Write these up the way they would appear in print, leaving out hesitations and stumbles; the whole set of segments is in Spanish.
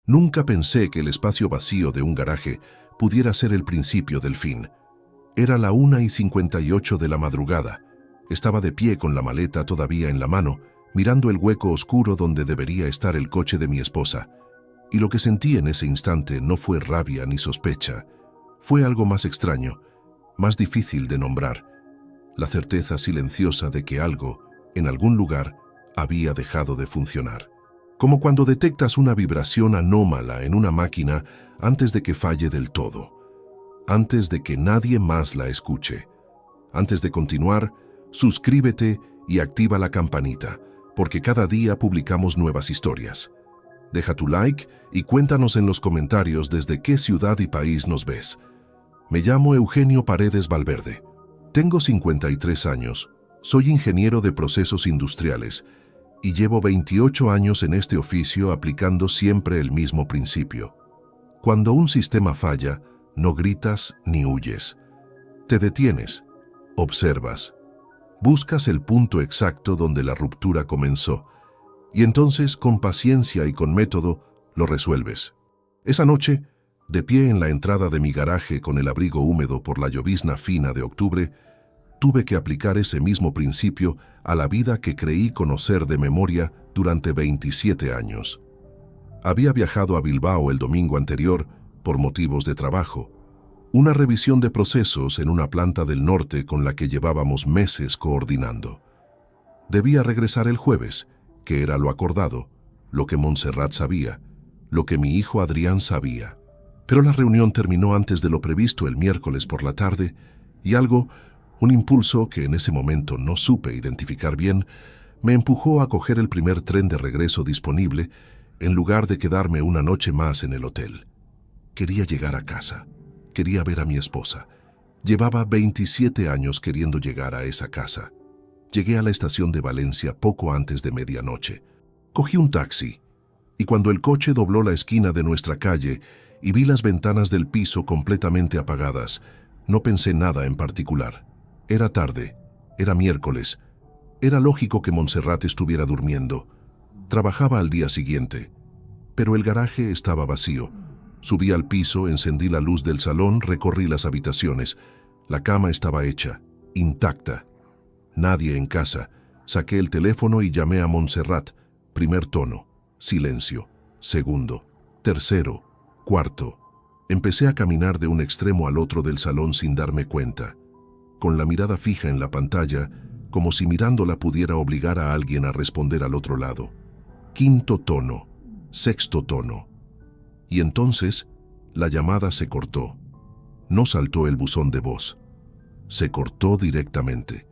Nunca pensé que el espacio vacío de un garaje pudiera ser el principio del fin. Era la 1:58 de la madrugada. Estaba de pie con la maleta todavía en la mano, mirando el hueco oscuro donde debería estar el coche de mi esposa. Y lo que sentí en ese instante no fue rabia ni sospecha. Fue algo más extraño, más difícil de nombrar. La certeza silenciosa de que algo, en algún lugar, había dejado de funcionar. Como cuando detectas una vibración anómala en una máquina antes de que falle del todo. Antes de que nadie más la escuche. Antes de continuar, suscríbete y activa la campanita, porque cada día publicamos nuevas historias. Deja tu like y cuéntanos en los comentarios desde qué ciudad y país nos ves. Me llamo Eugenio Paredes Valverde. Tengo 53 años, soy ingeniero de procesos industriales y llevo 28 años en este oficio aplicando siempre el mismo principio. Cuando un sistema falla, no gritas ni huyes. Te detienes, observas, buscas el punto exacto donde la ruptura comenzó y entonces, con paciencia y con método, lo resuelves. Esa noche, de pie en la entrada de mi garaje con el abrigo húmedo por la llovizna fina de octubre, tuve que aplicar ese mismo principio a la vida que creí conocer de memoria durante 27 años. Había viajado a Bilbao el domingo anterior por motivos de trabajo, una revisión de procesos en una planta del norte con la que llevábamos meses coordinando. Debía regresar el jueves, que era lo acordado, lo que Montserrat sabía, lo que mi hijo Adrián sabía. Pero la reunión terminó antes de lo previsto el miércoles por la tarde y un impulso que en ese momento no supe identificar bien, me empujó a coger el primer tren de regreso disponible en lugar de quedarme una noche más en el hotel. Quería llegar a casa, quería ver a mi esposa. Llevaba 27 años queriendo llegar a esa casa. Llegué a la estación de Valencia poco antes de medianoche. Cogí un taxi y cuando el coche dobló la esquina de nuestra calle y vi las ventanas del piso completamente apagadas, no pensé nada en particular. Era tarde, era miércoles. Era lógico que Montserrat estuviera durmiendo. Trabajaba al día siguiente. Pero el garaje estaba vacío. Subí al piso, encendí la luz del salón, recorrí las habitaciones. La cama estaba hecha, intacta. Nadie en casa. Saqué el teléfono y llamé a Montserrat. Primer tono, silencio. Segundo, tercero, cuarto. Empecé a caminar de un extremo al otro del salón sin darme cuenta, con la mirada fija en la pantalla, como si mirándola pudiera obligar a alguien a responder al otro lado. Quinto tono, sexto tono. Y entonces, la llamada se cortó. No saltó el buzón de voz. Se cortó directamente,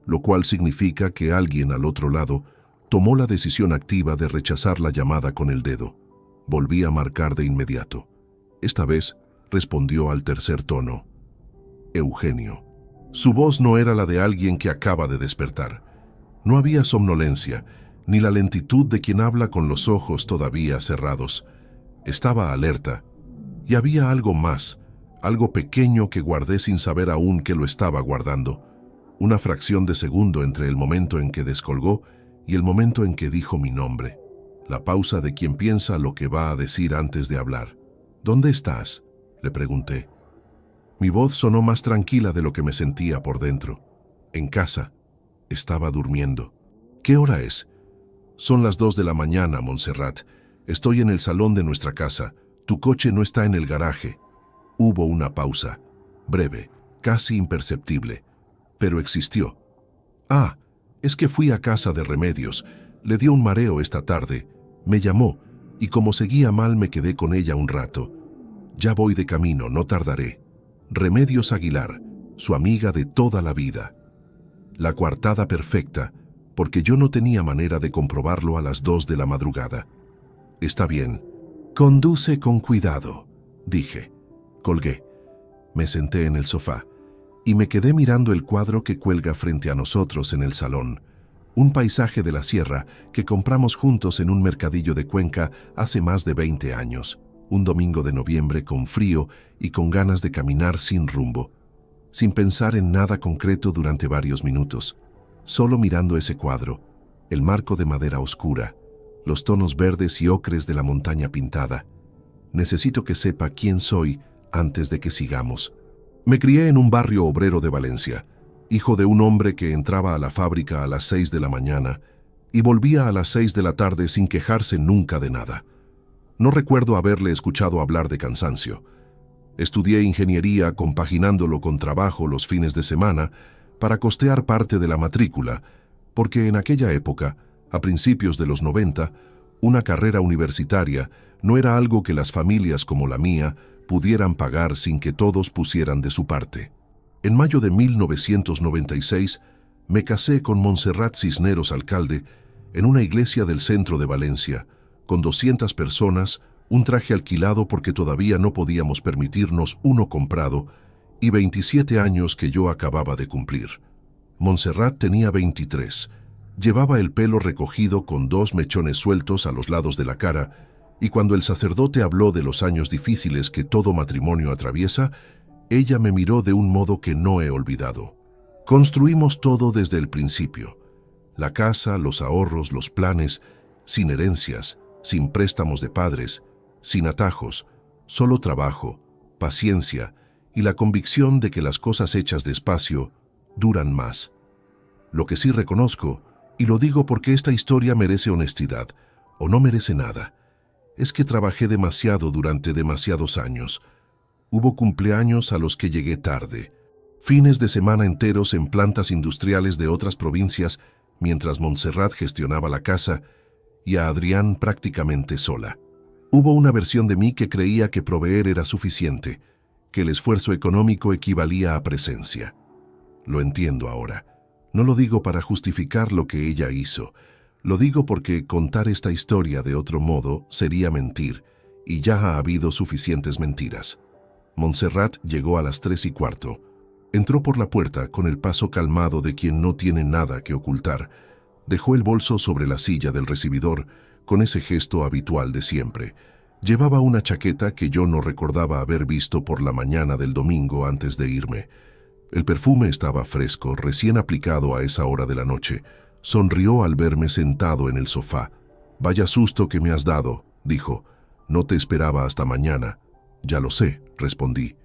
lo cual significa que alguien al otro lado tomó la decisión activa de rechazar la llamada con el dedo. Volví a marcar de inmediato. Esta vez respondió al tercer tono. Eugenio. Su voz no era la de alguien que acaba de despertar. No había somnolencia, ni la lentitud de quien habla con los ojos todavía cerrados. Estaba alerta. Y había algo más, algo pequeño que guardé sin saber aún que lo estaba guardando. Una fracción de segundo entre el momento en que descolgó y el momento en que dijo mi nombre. La pausa de quien piensa lo que va a decir antes de hablar. ¿Dónde estás?, le pregunté. Mi voz sonó más tranquila de lo que me sentía por dentro. En casa. Estaba durmiendo. ¿Qué hora es? Son las 2 de la mañana, Montserrat. Estoy en el salón de nuestra casa. Tu coche no está en el garaje. Hubo una pausa. Breve, casi imperceptible. Pero existió. Ah, es que fui a casa de Remedios. Le dio un mareo esta tarde. Me llamó, y como seguía mal me quedé con ella un rato. Ya voy de camino, no tardaré. Remedios Aguilar, su amiga de toda la vida. La coartada perfecta, porque yo no tenía manera de comprobarlo a las 2 de la madrugada. Está bien. Conduce con cuidado, dije. Colgué. Me senté en el sofá y me quedé mirando el cuadro que cuelga frente a nosotros en el salón. Un paisaje de la sierra que compramos juntos en un mercadillo de Cuenca hace más de 20 años. Un domingo de noviembre con frío y con ganas de caminar sin rumbo, sin pensar en nada concreto durante varios minutos, solo mirando ese cuadro, el marco de madera oscura, los tonos verdes y ocres de la montaña pintada, Necesito que sepa quién soy antes de que sigamos. Me crié en un barrio obrero de Valencia, hijo de un hombre que entraba a la fábrica a las 6 de la mañana y volvía a las 6 de la tarde sin quejarse nunca de nada. No recuerdo haberle escuchado hablar de cansancio. Estudié ingeniería compaginándolo con trabajo los fines de semana para costear parte de la matrícula, porque en aquella época, a principios de los 90, una carrera universitaria no era algo que las familias como la mía pudieran pagar sin que todos pusieran de su parte. En mayo de 1996 me casé con Montserrat Cisneros Alcalde en una iglesia del centro de Valencia, con 200 personas, un traje alquilado porque todavía no podíamos permitirnos uno comprado, y 27 años que yo acababa de cumplir. Montserrat tenía 23. Llevaba el pelo recogido con 2 mechones sueltos a los lados de la cara, y cuando el sacerdote habló de los años difíciles que todo matrimonio atraviesa, ella me miró de un modo que no he olvidado. Construimos todo desde el principio. La casa, los ahorros, los planes, sin herencias, sin préstamos de padres, sin atajos, solo trabajo, paciencia y la convicción de que las cosas hechas despacio duran más. Lo que sí reconozco, y lo digo porque esta historia merece honestidad, o no merece nada, es que trabajé demasiado durante demasiados años. Hubo cumpleaños a los que llegué tarde, fines de semana enteros en plantas industriales de otras provincias mientras Montserrat gestionaba la casa y a Adrián prácticamente sola. Hubo una versión de mí que creía que proveer era suficiente, que el esfuerzo económico equivalía a presencia. Lo entiendo ahora. No lo digo para justificar lo que ella hizo. Lo digo porque contar esta historia de otro modo sería mentir, y ya ha habido suficientes mentiras. Montserrat llegó a las 3:15. Entró por la puerta con el paso calmado de quien no tiene nada que ocultar. Dejó el bolso sobre la silla del recibidor, con ese gesto habitual de siempre. Llevaba una chaqueta que yo no recordaba haber visto por la mañana del domingo antes de irme. El perfume estaba fresco, recién aplicado a esa hora de la noche. Sonrió al verme sentado en el sofá. «Vaya susto que me has dado», dijo. «No te esperaba hasta mañana». «Ya lo sé», respondí.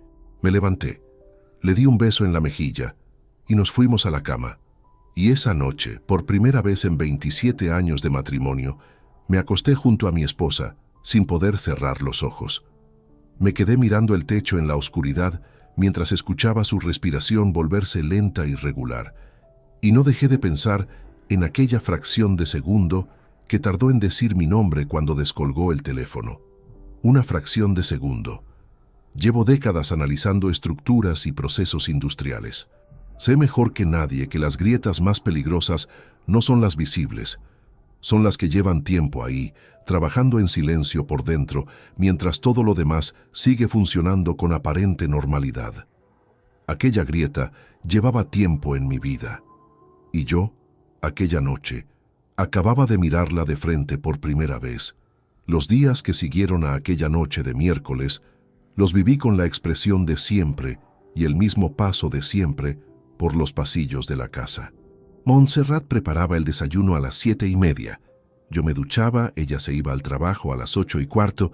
Me levanté. Le di un beso en la mejilla y nos fuimos a la cama. Y esa noche, por primera vez en 27 años de matrimonio, me acosté junto a mi esposa, sin poder cerrar los ojos. Me quedé mirando el techo en la oscuridad mientras escuchaba su respiración volverse lenta y regular, y no dejé de pensar en aquella fracción de segundo que tardó en decir mi nombre cuando descolgó el teléfono. Una fracción de segundo. Llevo décadas analizando estructuras y procesos industriales. Sé mejor que nadie que las grietas más peligrosas no son las visibles, son las que llevan tiempo ahí, trabajando en silencio por dentro, mientras todo lo demás sigue funcionando con aparente normalidad. Aquella grieta llevaba tiempo en mi vida. Y yo, aquella noche, acababa de mirarla de frente por primera vez. Los días que siguieron a aquella noche de miércoles, los viví con la expresión de siempre y el mismo paso de siempre por los pasillos de la casa. Montserrat preparaba el desayuno a las 7:30. Yo me duchaba, ella se iba al trabajo a las 8:15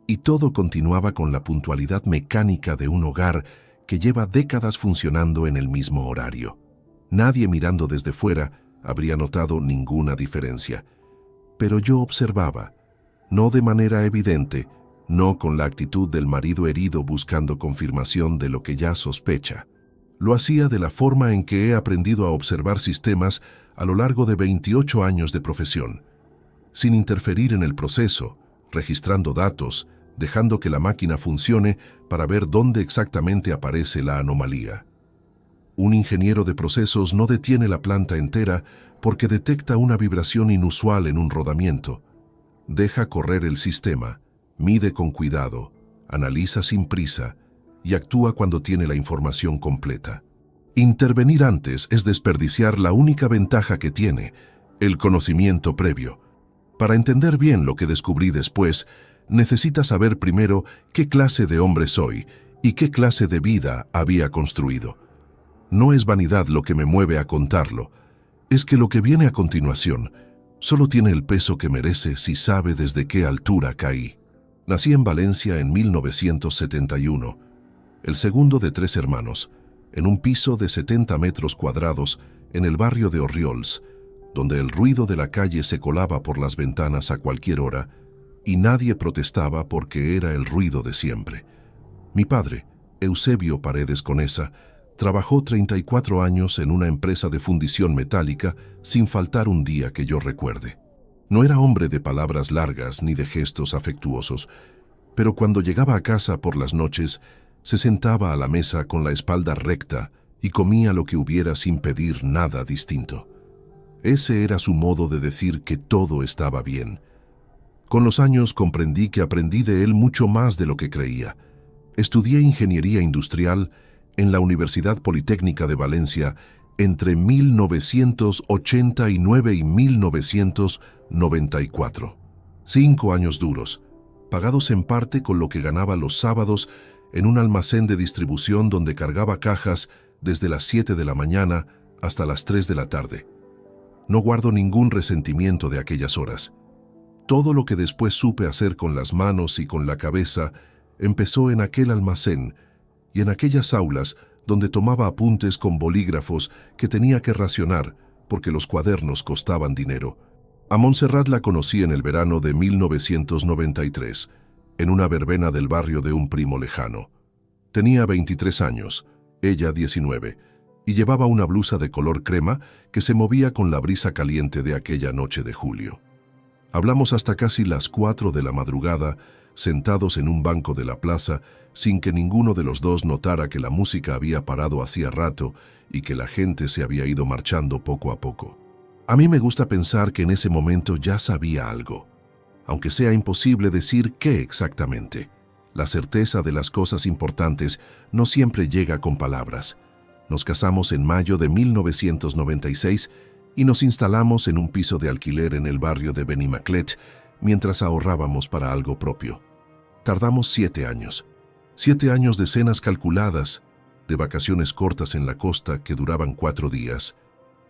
y todo continuaba con la puntualidad mecánica de un hogar que lleva décadas funcionando en el mismo horario. Nadie mirando desde fuera habría notado ninguna diferencia. Pero yo observaba, no de manera evidente, no con la actitud del marido herido buscando confirmación de lo que ya sospecha. Lo hacía de la forma en que he aprendido a observar sistemas a lo largo de 28 años de profesión, sin interferir en el proceso, registrando datos, dejando que la máquina funcione para ver dónde exactamente aparece la anomalía. Un ingeniero de procesos no detiene la planta entera porque detecta una vibración inusual en un rodamiento. Deja correr el sistema, mide con cuidado, analiza sin prisa y actúa cuando tiene la información completa. Intervenir antes es desperdiciar la única ventaja que tiene, el conocimiento previo. Para entender bien lo que descubrí después, necesitas saber primero qué clase de hombre soy y qué clase de vida había construido. No es vanidad lo que me mueve a contarlo, es que lo que viene a continuación solo tiene el peso que merece si sabe desde qué altura caí. Nací en Valencia en 1971, el segundo de 3 hermanos, en un piso de 70 metros cuadrados en el barrio de Orriols, donde el ruido de la calle se colaba por las ventanas a cualquier hora y nadie protestaba porque era el ruido de siempre. Mi padre, Eusebio Paredes Conesa, trabajó 34 años en una empresa de fundición metálica sin faltar un día que yo recuerde. No era hombre de palabras largas ni de gestos afectuosos, pero cuando llegaba a casa por las noches, se sentaba a la mesa con la espalda recta y comía lo que hubiera sin pedir nada distinto. Ese era su modo de decir que todo estaba bien. Con los años comprendí que aprendí de él mucho más de lo que creía. Estudié ingeniería industrial en la Universidad Politécnica de Valencia entre 1989 y 1994. 5 años duros, pagados en parte con lo que ganaba los sábados en un almacén de distribución donde cargaba cajas desde las 7 de la mañana hasta las 3 de la tarde. No guardo ningún resentimiento de aquellas horas. Todo lo que después supe hacer con las manos y con la cabeza empezó en aquel almacén y en aquellas aulas donde tomaba apuntes con bolígrafos que tenía que racionar porque los cuadernos costaban dinero. A Montserrat la conocí en el verano de 1993, en una verbena del barrio de un primo lejano. Tenía 23 años, ella 19, y llevaba una blusa de color crema que se movía con la brisa caliente de aquella noche de julio. Hablamos hasta casi las 4 de la madrugada, sentados en un banco de la plaza, sin que ninguno de los dos notara que la música había parado hacía rato y que la gente se había ido marchando poco a poco. A mí me gusta pensar que en ese momento ya sabía algo, aunque sea imposible decir qué exactamente. La certeza de las cosas importantes no siempre llega con palabras. Nos casamos en mayo de 1996 y nos instalamos en un piso de alquiler en el barrio de Benimaclet mientras ahorrábamos para algo propio. Tardamos 7 años. 7 años de cenas calculadas, de vacaciones cortas en la costa que duraban 4 días,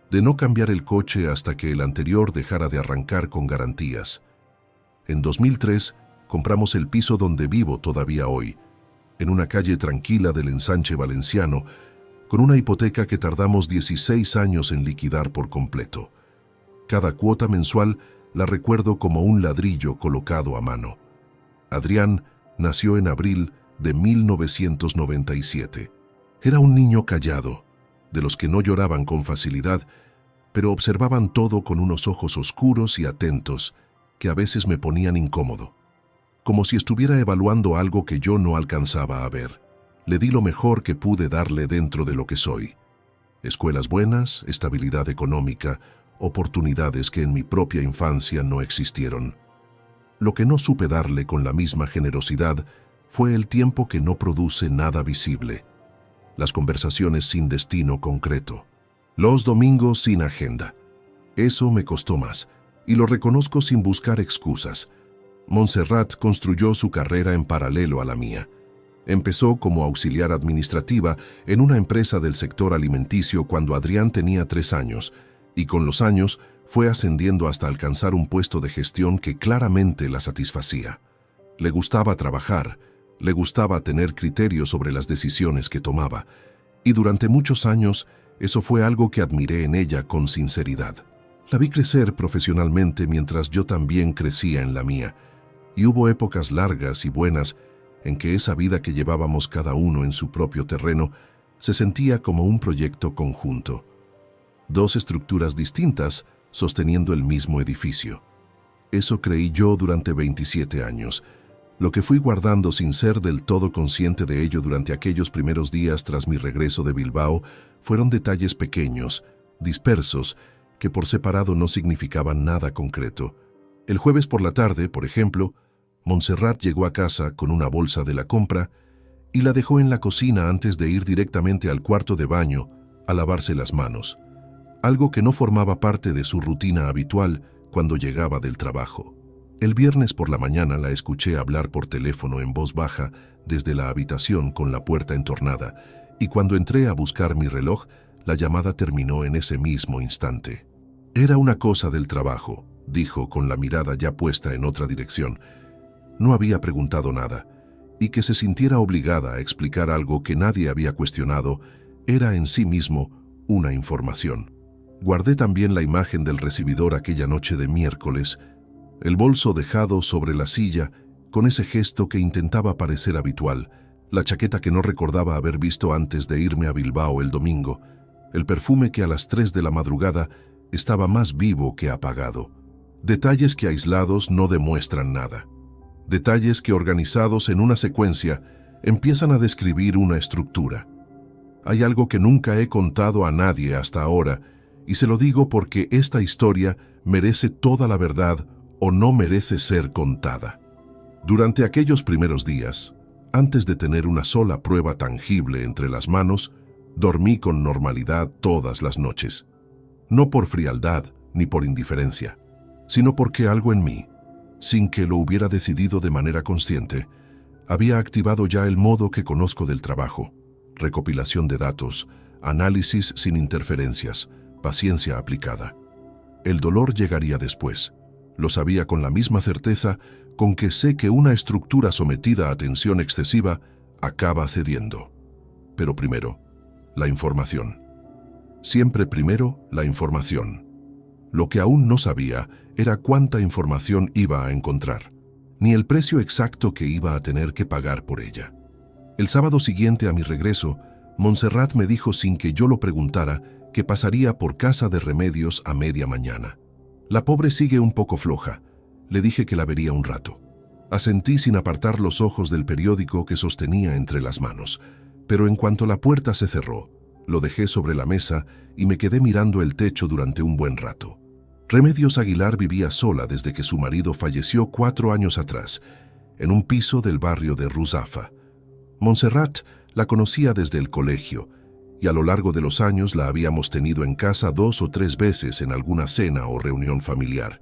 de no cambiar el coche hasta que el anterior dejara de arrancar con garantías. En 2003 compramos el piso donde vivo todavía hoy, en una calle tranquila del ensanche valenciano, con una hipoteca que tardamos 16 años en liquidar por completo. Cada cuota mensual la recuerdo como un ladrillo colocado a mano. Adrián nació en abril de 1997. Era un niño callado, de los que no lloraban con facilidad, pero observaban todo con unos ojos oscuros y atentos que a veces me ponían incómodo, como si estuviera evaluando algo que yo no alcanzaba a ver. Le di lo mejor que pude darle dentro de lo que soy. Escuelas buenas, estabilidad económica, oportunidades que en mi propia infancia no existieron. Lo que no supe darle con la misma generosidad fue el tiempo que no produce nada visible, las conversaciones sin destino concreto, los domingos sin agenda. Eso me costó más, y lo reconozco sin buscar excusas. Montserrat construyó su carrera en paralelo a la mía. Empezó como auxiliar administrativa en una empresa del sector alimenticio cuando Adrián tenía 3 años, y con los años fue ascendiendo hasta alcanzar un puesto de gestión que claramente la satisfacía. Le gustaba trabajar, le gustaba tener criterio sobre las decisiones que tomaba, y durante muchos años eso fue algo que admiré en ella con sinceridad. La vi crecer profesionalmente mientras yo también crecía en la mía, y hubo épocas largas y buenas en que esa vida que llevábamos cada uno en su propio terreno se sentía como un proyecto conjunto. 2 estructuras distintas sosteniendo el mismo edificio. Eso creí yo durante 27 años, lo que fui guardando sin ser del todo consciente de ello durante aquellos primeros días tras mi regreso de Bilbao fueron detalles pequeños, dispersos, que por separado no significaban nada concreto. El jueves por la tarde, por ejemplo, Montserrat llegó a casa con una bolsa de la compra y la dejó en la cocina antes de ir directamente al cuarto de baño a lavarse las manos, algo que no formaba parte de su rutina habitual cuando llegaba del trabajo. El viernes por la mañana la escuché hablar por teléfono en voz baja desde la habitación con la puerta entornada, y cuando entré a buscar mi reloj, la llamada terminó en ese mismo instante. Era una cosa del trabajo, dijo con la mirada ya puesta en otra dirección. no había preguntado nada, y que se sintiera obligada a explicar algo que nadie había cuestionado era en sí mismo una información. Guardé también la imagen del recibidor aquella noche de miércoles, el bolso dejado sobre la silla con ese gesto que intentaba parecer habitual, la chaqueta que no recordaba haber visto antes de irme a Bilbao el domingo, el perfume que a las 3 de la madrugada estaba más vivo que apagado. Detalles que aislados no demuestran nada. Detalles que organizados en una secuencia empiezan a describir una estructura. Hay algo que nunca he contado a nadie hasta ahora, y se lo digo porque esta historia merece toda la verdad o no merece ser contada. Durante aquellos primeros días, antes de tener una sola prueba tangible entre las manos, dormí con normalidad todas las noches. No por frialdad ni por indiferencia, sino porque algo en mí, sin que lo hubiera decidido de manera consciente, había activado ya el modo que conozco del trabajo: recopilación de datos, análisis sin interferencias, paciencia aplicada. El dolor llegaría después. Lo sabía con la misma certeza con que sé que una estructura sometida a tensión excesiva acaba cediendo. Pero primero, la información. Siempre primero la información. Lo que aún no sabía era cuánta información iba a encontrar, ni el precio exacto que iba a tener que pagar por ella. El sábado siguiente a mi regreso, Montserrat me dijo sin que yo lo preguntara que pasaría por casa de remedios a media mañana. La pobre sigue un poco floja. Le dije que la vería un rato. Asentí sin apartar los ojos del periódico que sostenía entre las manos, pero en cuanto la puerta se cerró, lo dejé sobre la mesa y me quedé mirando el techo durante un buen rato. Remedios Aguilar vivía sola desde que su marido falleció 4 años atrás, en un piso del barrio de Ruzafa. Montserrat la conocía desde el colegio, y a lo largo de los años la habíamos tenido en casa 2 o 3 veces en alguna cena o reunión familiar.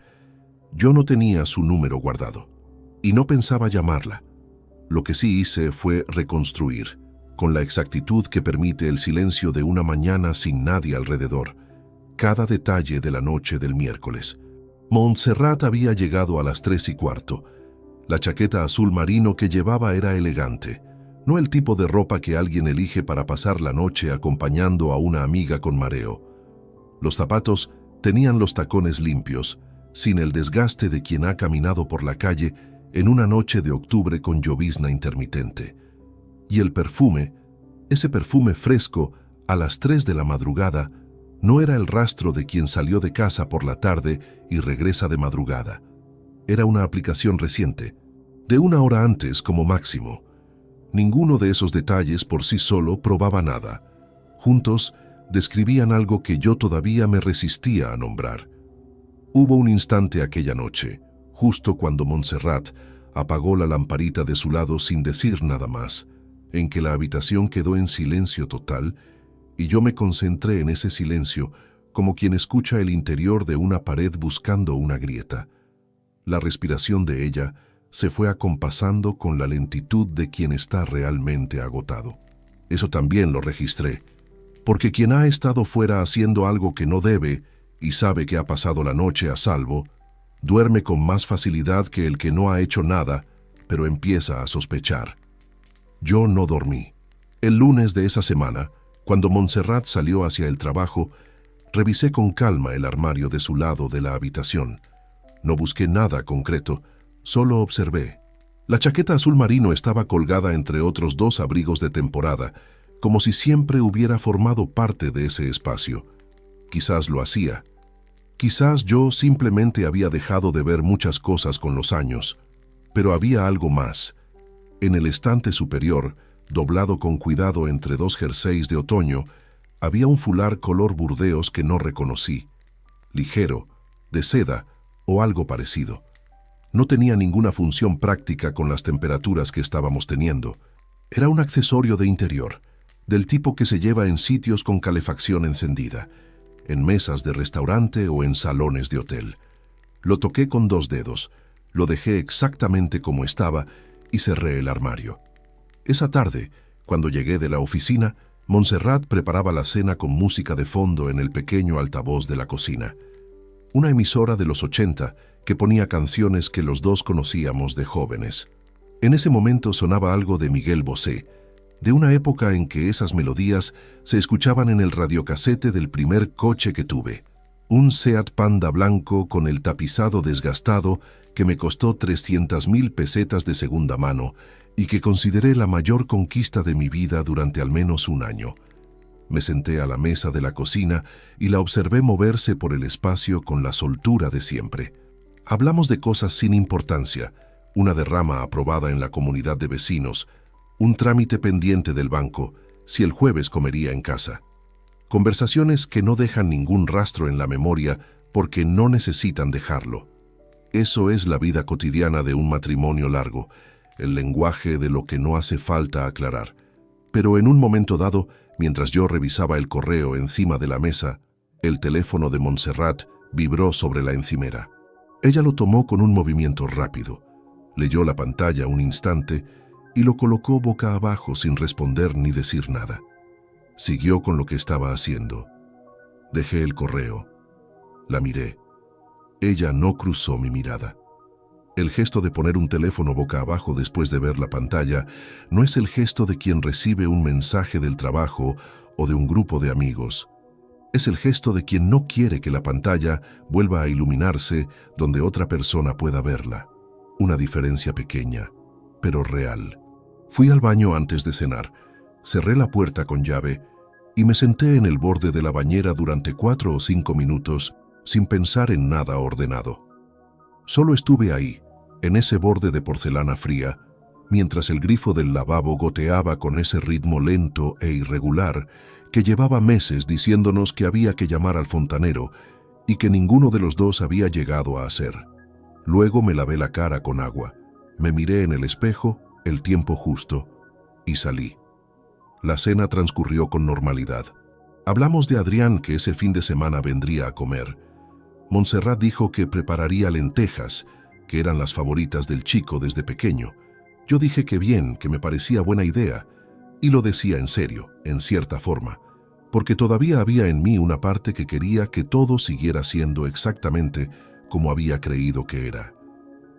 Yo no tenía su número guardado, y no pensaba llamarla. Lo que sí hice fue reconstruir, con la exactitud que permite el silencio de una mañana sin nadie alrededor, cada detalle de la noche del miércoles. Montserrat había llegado a las 3:15. La chaqueta azul marino que llevaba era elegante, no el tipo de ropa que alguien elige para pasar la noche acompañando a una amiga con mareo. Los zapatos tenían los tacones limpios, sin el desgaste de quien ha caminado por la calle en una noche de octubre con llovizna intermitente. Y el perfume, ese perfume fresco a las 3 de la madrugada, no era el rastro de quien salió de casa por la tarde y regresa de madrugada. Era una aplicación reciente, de 1 hora antes como máximo. Ninguno de esos detalles por sí solo probaba nada. Juntos describían algo que yo todavía me resistía a nombrar. Hubo un instante aquella noche, justo cuando Montserrat apagó la lamparita de su lado sin decir nada más, en que la habitación quedó en silencio total y yo me concentré en ese silencio como quien escucha el interior de una pared buscando una grieta. La respiración de ella se fue acompasando con la lentitud de quien está realmente agotado. Eso también lo registré, porque quien ha estado fuera haciendo algo que no debe y sabe que ha pasado la noche a salvo, duerme con más facilidad que el que no ha hecho nada, pero empieza a sospechar. Yo no dormí. El lunes de esa semana, cuando Montserrat salió hacia el trabajo, revisé con calma el armario de su lado de la habitación. No busqué nada concreto, solo observé. La chaqueta azul marino estaba colgada entre otros 2 abrigos de temporada, como si siempre hubiera formado parte de ese espacio. Quizás lo hacía. Quizás yo simplemente había dejado de ver muchas cosas con los años, pero había algo más. En el estante superior, doblado con cuidado entre 2 jerseys de otoño, había un fular color burdeos que no reconocí, ligero, de seda o algo parecido. No tenía ninguna función práctica con las temperaturas que estábamos teniendo. Era un accesorio de interior, del tipo que se lleva en sitios con calefacción encendida, en mesas de restaurante o en salones de hotel. Lo toqué con 2 dedos, lo dejé exactamente como estaba y cerré el armario. Esa tarde, cuando llegué de la oficina, Montserrat preparaba la cena con música de fondo en el pequeño altavoz de la cocina. Una emisora de los 80 que ponía canciones que los dos conocíamos de jóvenes. En ese momento sonaba algo de Miguel Bosé, de una época en que esas melodías se escuchaban en el radiocasete del primer coche que tuve. Un Seat Panda blanco con el tapizado desgastado que me costó 300.000 pesetas de segunda mano y que consideré la mayor conquista de mi vida durante al menos un año. Me senté a la mesa de la cocina y la observé moverse por el espacio con la soltura de siempre. Hablamos de cosas sin importancia, una derrama aprobada en la comunidad de vecinos, un trámite pendiente del banco, si el jueves comería en casa. Conversaciones que no dejan ningún rastro en la memoria porque no necesitan dejarlo. Eso es la vida cotidiana de un matrimonio largo, el lenguaje de lo que no hace falta aclarar. Pero en un momento dado, mientras yo revisaba el correo encima de la mesa, el teléfono de Montserrat vibró sobre la encimera. Ella lo tomó con un movimiento rápido, leyó la pantalla un instante y lo colocó boca abajo sin responder ni decir nada. Siguió con lo que estaba haciendo. Dejé el correo. La miré. Ella no cruzó mi mirada. El gesto de poner un teléfono boca abajo después de ver la pantalla no es el gesto de quien recibe un mensaje del trabajo o de un grupo de amigos. Es el gesto de quien no quiere que la pantalla vuelva a iluminarse donde otra persona pueda verla. Una diferencia pequeña, pero real. Fui al baño antes de cenar, cerré la puerta con llave y me senté en el borde de la bañera durante 4 o 5 minutos sin pensar en nada ordenado. Solo estuve ahí, en ese borde de porcelana fría, mientras el grifo del lavabo goteaba con ese ritmo lento e irregular que llevaba meses diciéndonos que había que llamar al fontanero y que ninguno de los dos había llegado a hacer. Luego me lavé la cara con agua, me miré en el espejo, el tiempo justo, y salí. La cena transcurrió con normalidad. Hablamos de Adrián, que ese fin de semana vendría a comer. Montserrat dijo que prepararía lentejas, que eran las favoritas del chico desde pequeño. Yo dije que bien, que me parecía buena idea, y lo decía en serio, en cierta forma, porque todavía había en mí una parte que quería que todo siguiera siendo exactamente como había creído que era.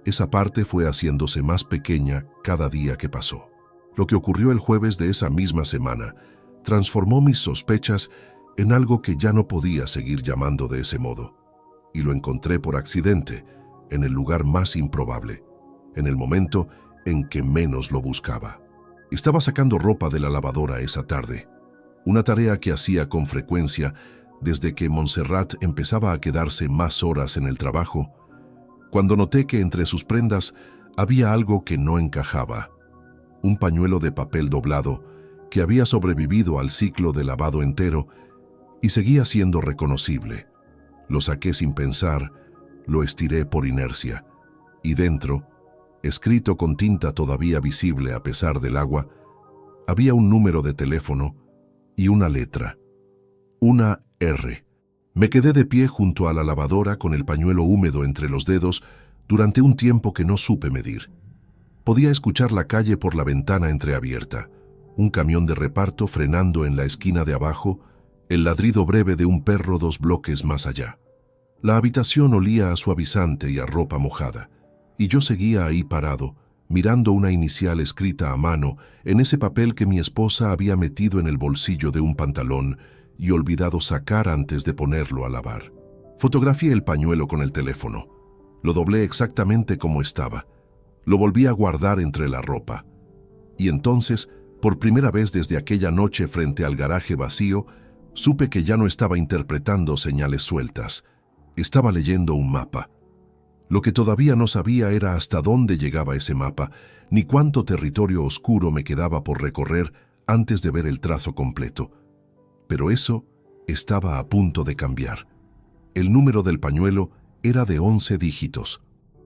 Esa parte fue haciéndose más pequeña cada día que pasó. Lo que ocurrió el jueves de esa misma semana transformó mis sospechas en algo que ya no podía seguir llamando de ese modo. Y lo encontré por accidente, en el lugar más improbable, en el momento en que menos lo buscaba. Estaba sacando ropa de la lavadora esa tarde, una tarea que hacía con frecuencia desde que Montserrat empezaba a quedarse más horas en el trabajo, cuando noté que entre sus prendas había algo que no encajaba. Un pañuelo de papel doblado que había sobrevivido al ciclo de lavado entero y seguía siendo reconocible. Lo saqué sin pensar, lo estiré por inercia, y dentro, escrito con tinta todavía visible a pesar del agua, había un número de teléfono y una letra, una R. Me quedé de pie junto a la lavadora con el pañuelo húmedo entre los dedos durante un tiempo que no supe medir. Podía escuchar la calle por la ventana entreabierta, un camión de reparto frenando en la esquina de abajo, el ladrido breve de un perro 2 bloques más allá. La habitación olía a suavizante y a ropa mojada, y yo seguía ahí parado, mirando una inicial escrita a mano en ese papel que mi esposa había metido en el bolsillo de un pantalón y olvidado sacar antes de ponerlo a lavar. Fotografié el pañuelo con el teléfono. Lo doblé exactamente como estaba. Lo volví a guardar entre la ropa. Y entonces, por primera vez desde aquella noche frente al garaje vacío, supe que ya no estaba interpretando señales sueltas. Estaba leyendo un mapa. Lo que todavía no sabía era hasta dónde llegaba ese mapa, ni cuánto territorio oscuro me quedaba por recorrer antes de ver el trazo completo. Pero eso estaba a punto de cambiar. El número del pañuelo era de 11 dígitos.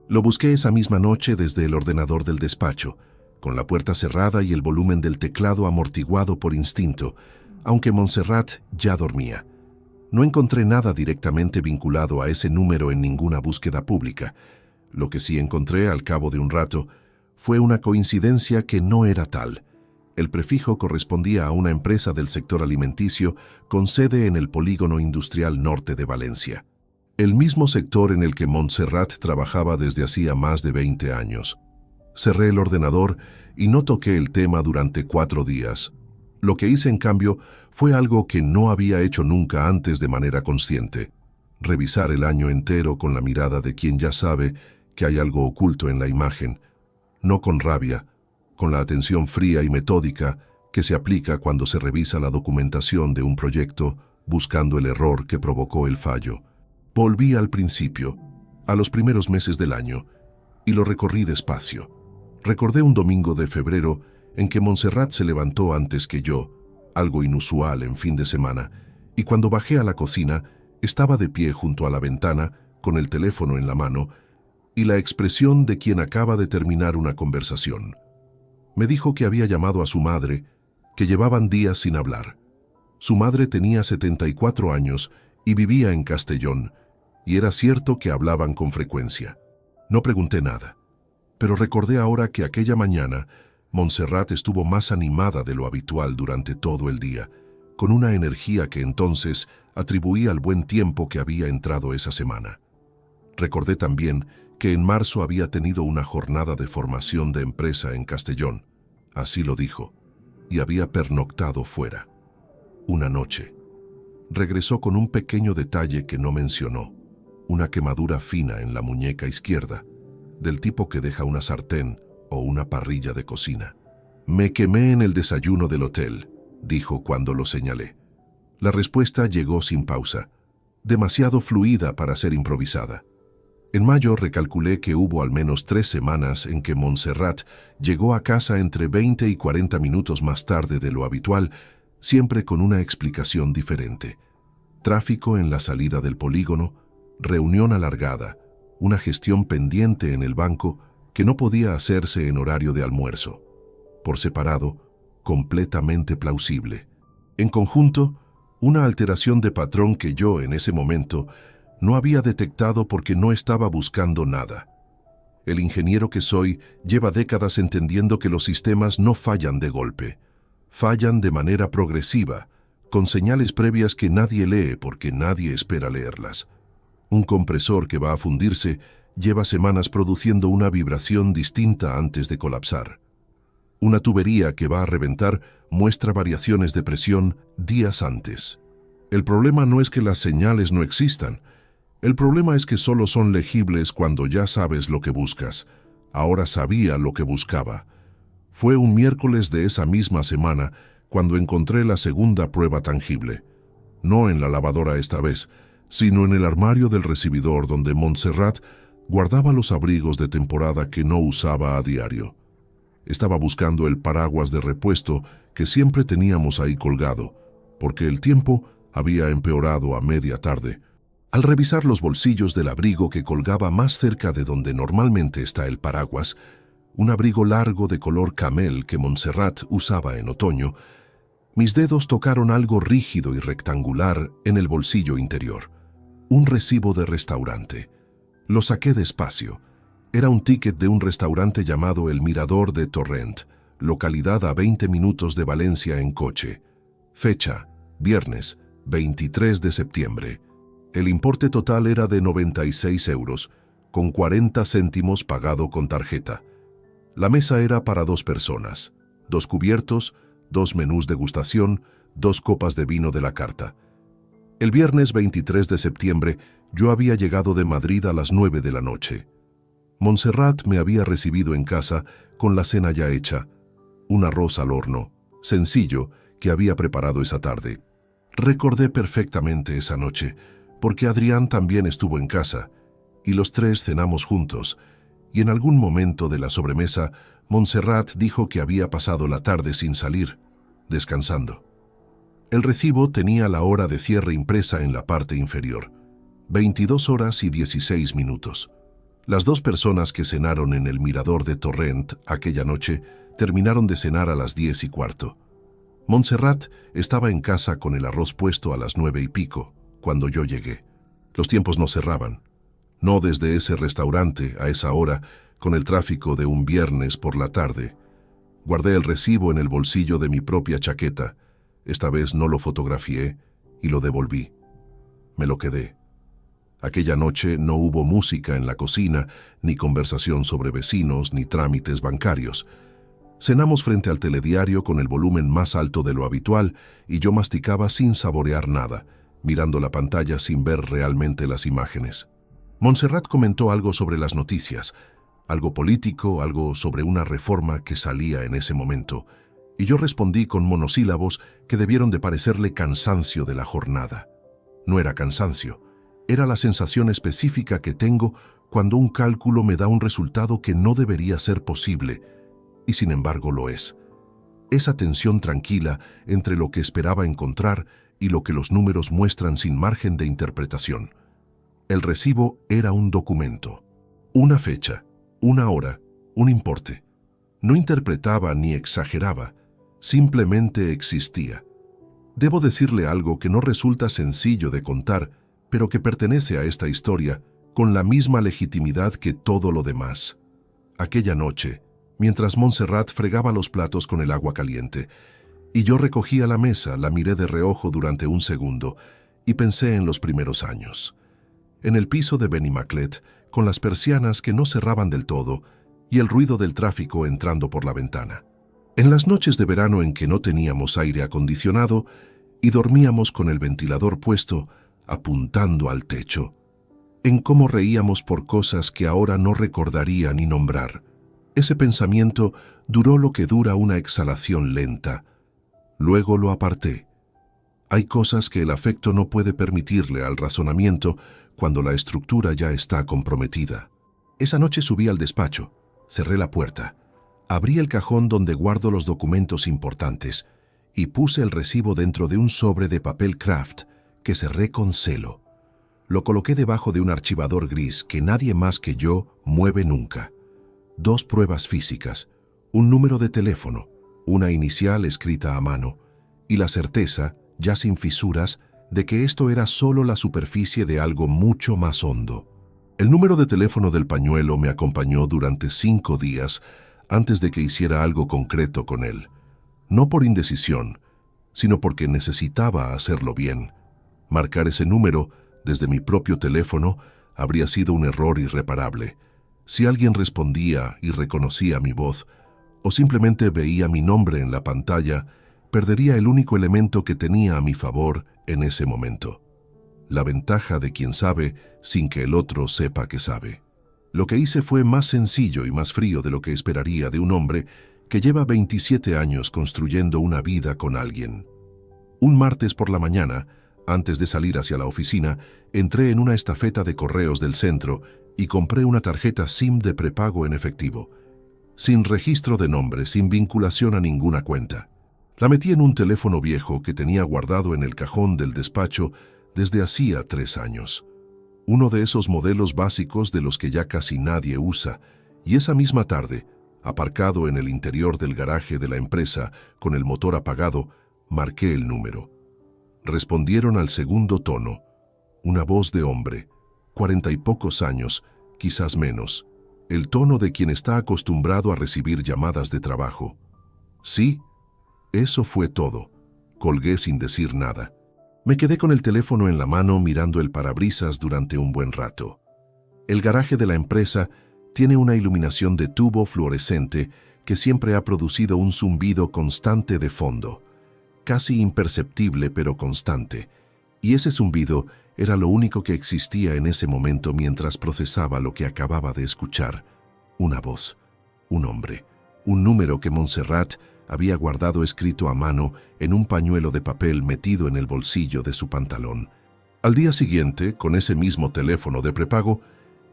Lo busqué esa misma noche desde el ordenador del despacho, con la puerta cerrada y el volumen del teclado amortiguado por instinto, aunque Montserrat ya dormía. No encontré nada directamente vinculado a ese número en ninguna búsqueda pública. Lo que sí encontré al cabo de un rato fue una coincidencia que no era tal. El prefijo correspondía a una empresa del sector alimenticio con sede en el polígono industrial norte de Valencia. el mismo sector en el que Montserrat trabajaba desde hacía más de 20 años. Cerré el ordenador y no toqué el tema durante 4 días. Lo que hice, en cambio, fue algo que no había hecho nunca antes de manera consciente: revisar el año entero con la mirada de quien ya sabe que hay algo oculto en la imagen, no con rabia, con la atención fría y metódica que se aplica cuando se revisa la documentación de un proyecto buscando el error que provocó el fallo. Volví al principio, a los primeros meses del año, y lo recorrí despacio. Recordé un domingo de febrero en que Montserrat se levantó antes que yo, algo inusual en fin de semana, y cuando bajé a la cocina, estaba de pie junto a la ventana, con el teléfono en la mano, y la expresión de quien acaba de terminar una conversación. Me dijo que había llamado a su madre, que llevaban días sin hablar. Su madre tenía 74 años y vivía en Castellón, y era cierto que hablaban con frecuencia. No pregunté nada, pero recordé ahora que aquella mañana Montserrat estuvo más animada de lo habitual durante todo el día, con una energía que entonces atribuía al buen tiempo que había entrado esa semana. Recordé también que en marzo había tenido una jornada de formación de empresa en Castellón, así lo dijo, y había pernoctado fuera. Una noche. Regresó con un pequeño detalle que no mencionó: una quemadura fina en la muñeca izquierda, del tipo que deja una sartén o una parrilla de cocina. «Me quemé en el desayuno del hotel», dijo cuando lo señalé. La respuesta llegó sin pausa, demasiado fluida para ser improvisada. En mayo recalculé que hubo al menos 3 semanas en que Montserrat llegó a casa entre 20 y 40 minutos más tarde de lo habitual, siempre con una explicación diferente: tráfico en la salida del polígono, reunión alargada, una gestión pendiente en el banco que no podía hacerse en horario de almuerzo. Por separado, completamente plausible. En conjunto, una alteración de patrón que yo, en ese momento, no había detectado porque no estaba buscando nada. El ingeniero que soy lleva décadas entendiendo que los sistemas no fallan de golpe. Fallan de manera progresiva, con señales previas que nadie lee porque nadie espera leerlas. Un compresor que va a fundirse lleva semanas produciendo una vibración distinta antes de colapsar. Una tubería que va a reventar muestra variaciones de presión días antes. El problema no es que las señales no existan. El problema es que solo son legibles cuando ya sabes lo que buscas. Ahora sabía lo que buscaba. Fue un miércoles de esa misma semana cuando encontré la segunda prueba tangible. No en la lavadora esta vez, sino en el armario del recibidor donde Montserrat guardaba los abrigos de temporada que no usaba a diario. Estaba buscando el paraguas de repuesto que siempre teníamos ahí colgado, porque el tiempo había empeorado a media tarde. Al revisar los bolsillos del abrigo que colgaba más cerca de donde normalmente está el paraguas, un abrigo largo de color camel que Montserrat usaba en otoño, mis dedos tocaron algo rígido y rectangular en el bolsillo interior. Un recibo de restaurante. Lo saqué despacio. Era un ticket de un restaurante llamado El Mirador de Torrent, localidad a 20 minutos de Valencia en coche. Fecha: viernes, 23 de septiembre. El importe total era de 96 euros, con 40 céntimos pagado con tarjeta. La mesa era para 2 personas, 2 cubiertos, 2 menús degustación, 2 copas de vino de la carta. El viernes 23 de septiembre yo había llegado de Madrid a las 9 de la noche. Montserrat me había recibido en casa con la cena ya hecha, un arroz al horno, sencillo, que había preparado esa tarde. Recordé perfectamente esa noche, porque Adrián también estuvo en casa, y los 3 cenamos juntos, y en algún momento de la sobremesa, Montserrat dijo que había pasado la tarde sin salir, descansando. El recibo tenía la hora de cierre impresa en la parte inferior, 22 horas y 16 minutos. Las 2 personas que cenaron en el Mirador de Torrent aquella noche terminaron de cenar a las 10:15. Montserrat estaba en casa con el arroz puesto a las 9 y pico, cuando yo llegué. Los tiempos no cerraban. No desde ese restaurante a esa hora, con el tráfico de un viernes por la tarde. Guardé el recibo en el bolsillo de mi propia chaqueta. Esta vez no lo fotografié y lo devolví. Me lo quedé. Aquella noche no hubo música en la cocina, ni conversación sobre vecinos, ni trámites bancarios. Cenamos frente al telediario con el volumen más alto de lo habitual y yo masticaba sin saborear nada, mirando la pantalla sin ver realmente las imágenes. Montserrat comentó algo sobre las noticias, algo político, algo sobre una reforma que salía en ese momento, y yo respondí con monosílabos que debieron de parecerle cansancio de la jornada. No era cansancio, era la sensación específica que tengo cuando un cálculo me da un resultado que no debería ser posible, y sin embargo lo es. Esa tensión tranquila entre lo que esperaba encontrar y lo que los números muestran sin margen de interpretación. El recibo era un documento, una fecha, una hora, un importe. No interpretaba ni exageraba, simplemente existía. Debo decirle algo que no resulta sencillo de contar, pero que pertenece a esta historia con la misma legitimidad que todo lo demás. Aquella noche, mientras Montserrat fregaba los platos con el agua caliente, y yo recogía la mesa, la miré de reojo durante un segundo y pensé en los primeros años. En el piso de Benimaclet, con las persianas que no cerraban del todo y el ruido del tráfico entrando por la ventana. En las noches de verano en que no teníamos aire acondicionado y dormíamos con el ventilador puesto, apuntando al techo. En cómo reíamos por cosas que ahora no recordaría ni nombrar. Ese pensamiento duró lo que dura una exhalación lenta. Luego lo aparté. Hay cosas que el afecto no puede permitirle al razonamiento cuando la estructura ya está comprometida. Esa noche subí al despacho, cerré la puerta, abrí el cajón donde guardo los documentos importantes y puse el recibo dentro de un sobre de papel craft que cerré con celo. Lo coloqué debajo de un archivador gris que nadie más que yo mueve nunca. 2 pruebas físicas, un número de teléfono, una inicial escrita a mano y la certeza, ya sin fisuras, de que esto era solo la superficie de algo mucho más hondo. El número de teléfono del pañuelo me acompañó durante 5 días antes de que hiciera algo concreto con él. No por indecisión, sino porque necesitaba hacerlo bien. Marcar ese número desde mi propio teléfono habría sido un error irreparable. Si alguien respondía y reconocía mi voz, o simplemente veía mi nombre en la pantalla, perdería el único elemento que tenía a mi favor en ese momento. La ventaja de quien sabe sin que el otro sepa que sabe. Lo que hice fue más sencillo y más frío de lo que esperaría de un hombre que lleva 27 años construyendo una vida con alguien. Un martes por la mañana, antes de salir hacia la oficina, entré en una estafeta de correos del centro y compré una tarjeta SIM de prepago en efectivo, sin registro de nombre, sin vinculación a ninguna cuenta. La metí en un teléfono viejo que tenía guardado en el cajón del despacho desde hacía 3 años. Uno de esos modelos básicos de los que ya casi nadie usa, y esa misma tarde, aparcado en el interior del garaje de la empresa con el motor apagado, marqué el número. Respondieron al segundo tono, una voz de hombre, 40 y pocos años, quizás menos, el tono de quien está acostumbrado a recibir llamadas de trabajo. Sí, eso fue todo. Colgué sin decir nada. Me quedé con el teléfono en la mano mirando el parabrisas durante un buen rato. El garaje de la empresa tiene una iluminación de tubo fluorescente que siempre ha producido un zumbido constante de fondo, casi imperceptible pero constante, y ese zumbido era lo único que existía en ese momento mientras procesaba lo que acababa de escuchar. Una voz, un hombre, un número que Montserrat había guardado escrito a mano en un pañuelo de papel metido en el bolsillo de su pantalón. Al día siguiente, con ese mismo teléfono de prepago,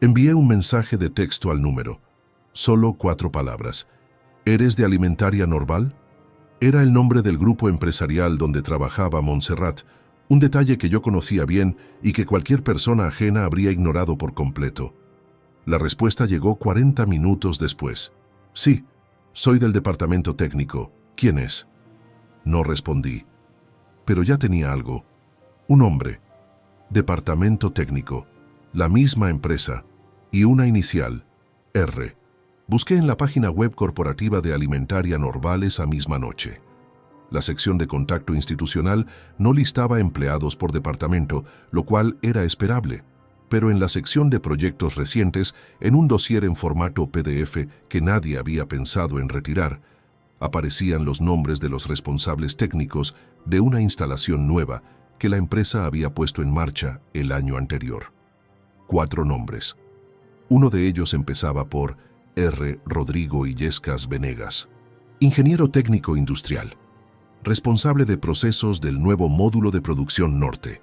envié un mensaje de texto al número. Solo 4 palabras. ¿Eres de Alimentaria Norval? Era el nombre del grupo empresarial donde trabajaba Montserrat, un detalle que yo conocía bien y que cualquier persona ajena habría ignorado por completo. La respuesta llegó 40 minutos después. Sí, soy del departamento técnico. ¿Quién es? No respondí. Pero ya tenía algo. Un hombre. Departamento técnico. La misma empresa. Y una inicial. R. Busqué en la página web corporativa de Alimentaria Norval esa misma noche. La sección de contacto institucional no listaba empleados por departamento, lo cual era esperable. pero en la sección de proyectos recientes, en un dossier en formato PDF que nadie había pensado en retirar, aparecían los nombres de los responsables técnicos de una instalación nueva que la empresa había puesto en marcha el año anterior. 4 nombres. Uno de ellos empezaba por R. Rodrigo Illescas Venegas, ingeniero técnico industrial, responsable de procesos del nuevo módulo de producción norte,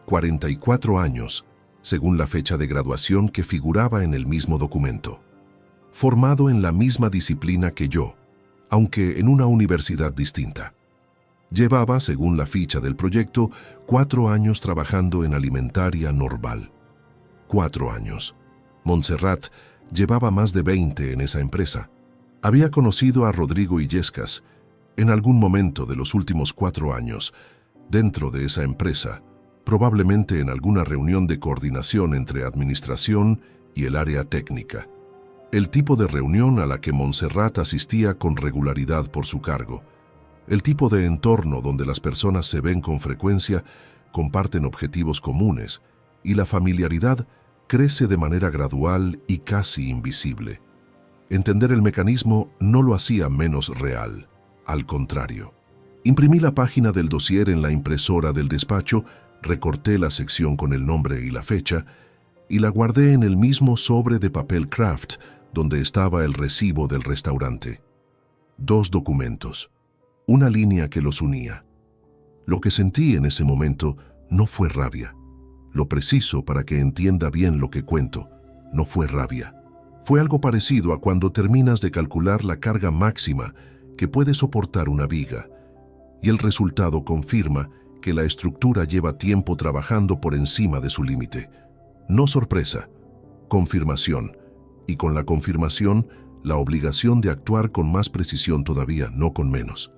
44 años, según la fecha de graduación que figuraba en el mismo documento. Formado en la misma disciplina que yo, aunque en una universidad distinta. Llevaba, según la ficha del proyecto, 4 años trabajando en Alimentaria Norval. 4 años. Montserrat llevaba más de 20 en esa empresa. Había conocido a Rodrigo Illescas en algún momento de los últimos 4 años, dentro de esa empresa, probablemente en alguna reunión de coordinación entre administración y el área técnica. El tipo de reunión a la que Montserrat asistía con regularidad por su cargo. El tipo de entorno donde las personas se ven con frecuencia, comparten objetivos comunes y la familiaridad crece de manera gradual y casi invisible. Entender el mecanismo no lo hacía menos real, al contrario. Imprimí la página del dossier en la impresora del despacho, recorté la sección con el nombre y la fecha y la guardé en el mismo sobre de papel craft donde estaba el recibo del restaurante. 2 documentos, una línea que los unía. Lo que sentí en ese momento no fue rabia. Lo preciso para que entienda bien lo que cuento, no fue rabia. Fue algo parecido a cuando terminas de calcular la carga máxima que puede soportar una viga, y el resultado confirma que la estructura lleva tiempo trabajando por encima de su límite. No sorpresa, confirmación, y con la confirmación, la obligación de actuar con más precisión todavía, no con menos.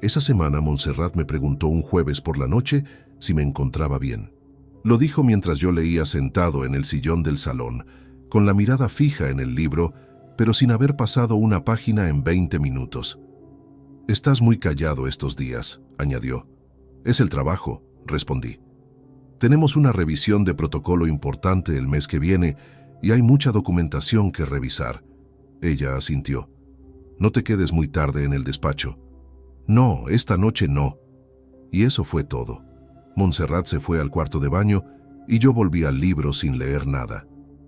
Esa semana Montserrat me preguntó un jueves por la noche si me encontraba bien. Lo dijo mientras yo leía sentado en el sillón del salón, con la mirada fija en el libro, pero sin haber pasado una página en 20 minutos. «Estás muy callado estos días», añadió. «Es el trabajo», respondí. «Tenemos una revisión de protocolo importante el mes que viene y hay mucha documentación que revisar». Ella asintió. «No te quedes muy tarde en el despacho». «No, esta noche no». Y eso fue todo. Montserrat se fue al cuarto de baño y yo volví al libro sin leer nada.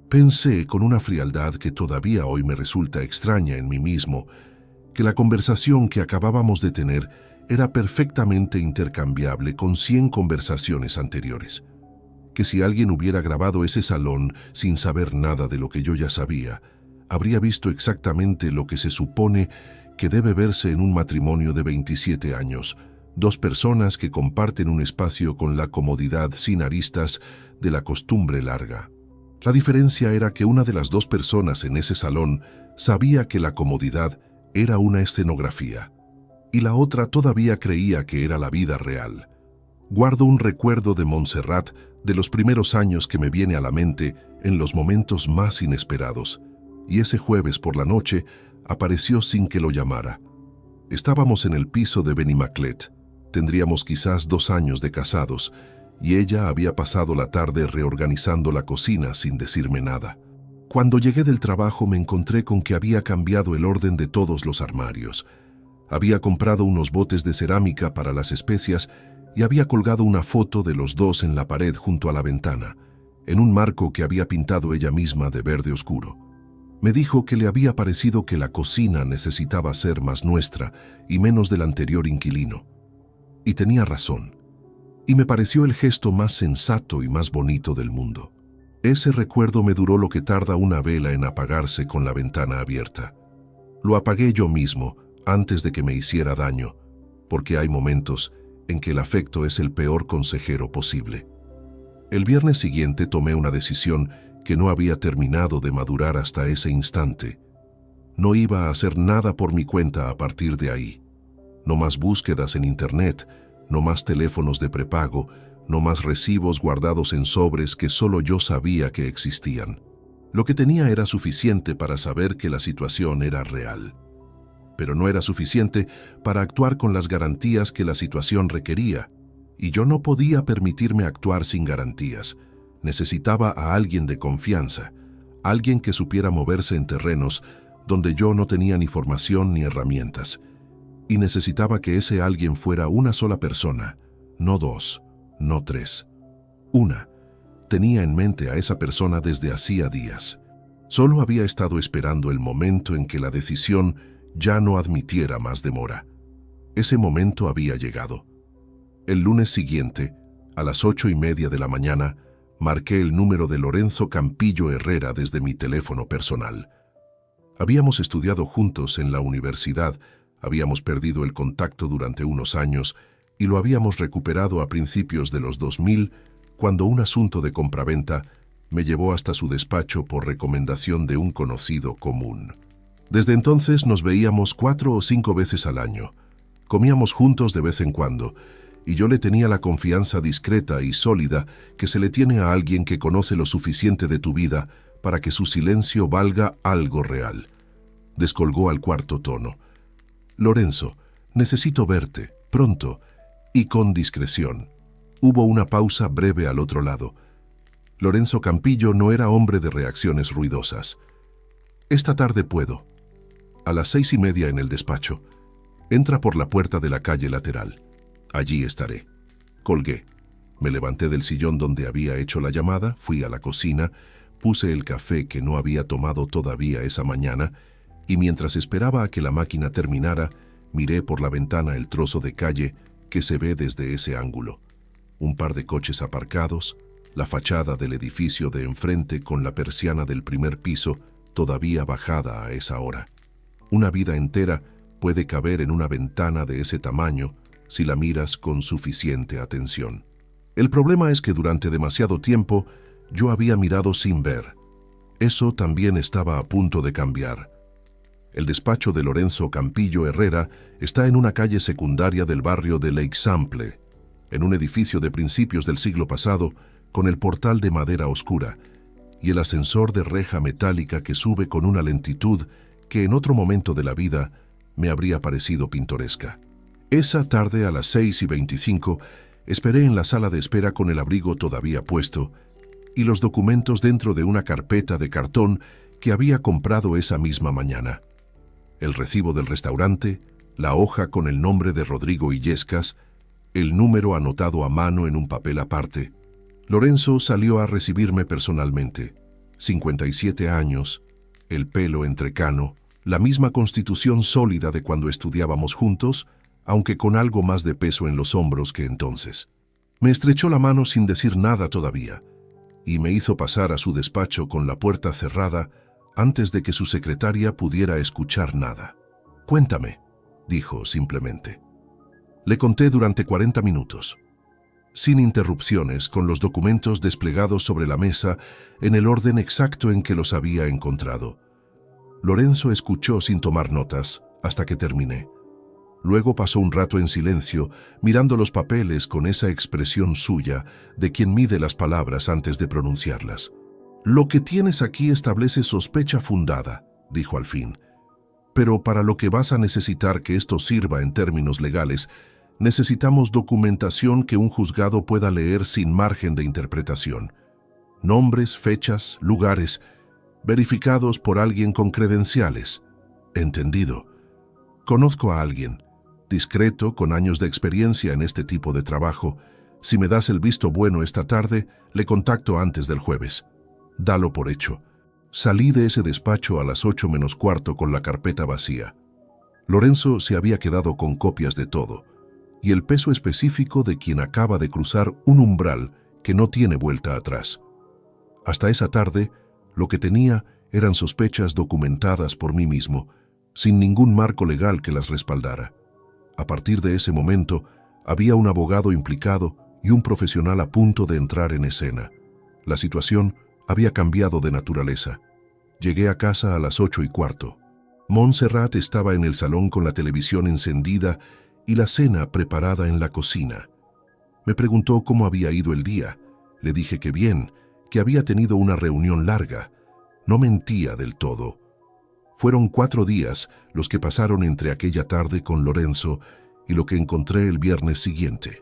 Pensé con una frialdad que todavía hoy me resulta extraña en mí mismo, que la conversación que acabábamos de tener era perfectamente intercambiable con 100 conversaciones anteriores. Que si alguien hubiera grabado ese salón sin saber nada de lo que yo ya sabía, habría visto exactamente lo que se supone que debe verse en un matrimonio de 27 años, 2 personas que comparten un espacio con la comodidad sin aristas de la costumbre larga. La diferencia era que una de las 2 personas en ese salón sabía que la comodidad era una escenografía, y la otra todavía creía que era la vida real. Guardo un recuerdo de Montserrat de los primeros años que me viene a la mente en los momentos más inesperados, y ese jueves por la noche apareció sin que lo llamara. Estábamos en el piso de Benimaclet, tendríamos quizás 2 años de casados, y ella había pasado la tarde reorganizando la cocina sin decirme nada. Cuando llegué del trabajo me encontré con que había cambiado el orden de todos los armarios. Había comprado unos botes de cerámica para las especias y había colgado una foto de los 2 en la pared junto a la ventana, en un marco que había pintado ella misma de verde oscuro. Me dijo que le había parecido que la cocina necesitaba ser más nuestra y menos del anterior inquilino. Y tenía razón. Y me pareció el gesto más sensato y más bonito del mundo. Ese recuerdo me duró lo que tarda una vela en apagarse con la ventana abierta. Lo apagué yo mismo, antes de que me hiciera daño, porque hay momentos en que el afecto es el peor consejero posible. El viernes siguiente tomé una decisión que no había terminado de madurar hasta ese instante. No iba a hacer nada por mi cuenta a partir de ahí. No más búsquedas en internet, no más teléfonos de prepago, no más recibos guardados en sobres que solo yo sabía que existían. Lo que tenía era suficiente para saber que la situación era real. Pero no era suficiente para actuar con las garantías que la situación requería, y yo no podía permitirme actuar sin garantías. Necesitaba a alguien de confianza, alguien que supiera moverse en terrenos donde yo no tenía ni formación ni herramientas. Y necesitaba que ese alguien fuera una sola persona, no dos, no tres. Una. Tenía en mente a esa persona desde hacía días. Solo había estado esperando el momento en que la decisión ya no admitiera más demora. Ese momento había llegado. El lunes siguiente, a las 8:30 de la mañana, marqué el número de Lorenzo Campillo Herrera desde mi teléfono personal. Habíamos estudiado juntos en la universidad, habíamos perdido el contacto durante unos años y lo habíamos recuperado a principios de los 2000, cuando un asunto de compraventa me llevó hasta su despacho por recomendación de un conocido común. Desde entonces nos veíamos 4 o 5 veces al año. Comíamos juntos de vez en cuando, y yo le tenía la confianza discreta y sólida que se le tiene a alguien que conoce lo suficiente de tu vida para que su silencio valga algo real. Descolgó al cuarto tono. Lorenzo, necesito verte, pronto, y con discreción. Hubo una pausa breve al otro lado. Lorenzo Campillo no era hombre de reacciones ruidosas. Esta tarde puedo. A las 6:30 en el despacho. Entra por la puerta de la calle lateral. Allí estaré. Colgué. Me levanté del sillón donde había hecho la llamada, fui a la cocina, puse el café que no había tomado todavía esa mañana y mientras esperaba a que la máquina terminara, miré por la ventana el trozo de calle que se ve desde ese ángulo. Un par de coches aparcados, la fachada del edificio de enfrente con la persiana del primer piso todavía bajada a esa hora. Una vida entera puede caber en una ventana de ese tamaño si la miras con suficiente atención. El problema es que durante demasiado tiempo yo había mirado sin ver. Eso también estaba a punto de cambiar. El despacho de Lorenzo Campillo Herrera está en una calle secundaria del barrio de l'Eixample, en un edificio de principios del siglo pasado, con el portal de madera oscura y el ascensor de reja metálica que sube con una lentitud que en otro momento de la vida me habría parecido pintoresca. Esa tarde a las 6:25 esperé en la sala de espera con el abrigo todavía puesto y los documentos dentro de una carpeta de cartón que había comprado esa misma mañana. El recibo del restaurante, la hoja con el nombre de Rodrigo Illescas, el número anotado a mano en un papel aparte. Lorenzo salió a recibirme personalmente. 57 años, el pelo entrecano, la misma constitución sólida de cuando estudiábamos juntos, aunque con algo más de peso en los hombros que entonces. Me estrechó la mano sin decir nada todavía, y me hizo pasar a su despacho con la puerta cerrada antes de que su secretaria pudiera escuchar nada. «Cuéntame», dijo simplemente. Le conté durante 40 minutos. Sin interrupciones, con los documentos desplegados sobre la mesa en el orden exacto en que los había encontrado. Lorenzo escuchó sin tomar notas hasta que terminé. Luego pasó un rato en silencio, mirando los papeles con esa expresión suya de quien mide las palabras antes de pronunciarlas. «Lo que tienes aquí establece sospecha fundada», dijo al fin. «Pero para lo que vas a necesitar que esto sirva en términos legales, necesitamos documentación que un juzgado pueda leer sin margen de interpretación. Nombres, fechas, lugares, verificados por alguien con credenciales». «Entendido. Conozco a alguien, discreto, con años de experiencia en este tipo de trabajo. Si me das el visto bueno esta tarde, le contacto antes del jueves». «Dalo por hecho». Salí de ese despacho a las 8:45 con la carpeta vacía. Lorenzo se había quedado con copias de todo, y el peso específico de quien acaba de cruzar un umbral que no tiene vuelta atrás. Hasta esa tarde, lo que tenía eran sospechas documentadas por mí mismo, sin ningún marco legal que las respaldara. A partir de ese momento, había un abogado implicado y un profesional a punto de entrar en escena. La situación había cambiado de naturaleza. Llegué a casa a las 8:15. Montserrat estaba en el salón con la televisión encendida y la cena preparada en la cocina. Me preguntó cómo había ido el día. Le dije que bien, que había tenido una reunión larga. No mentía del todo. Fueron 4 días los que pasaron entre aquella tarde con Lorenzo y lo que encontré el viernes siguiente.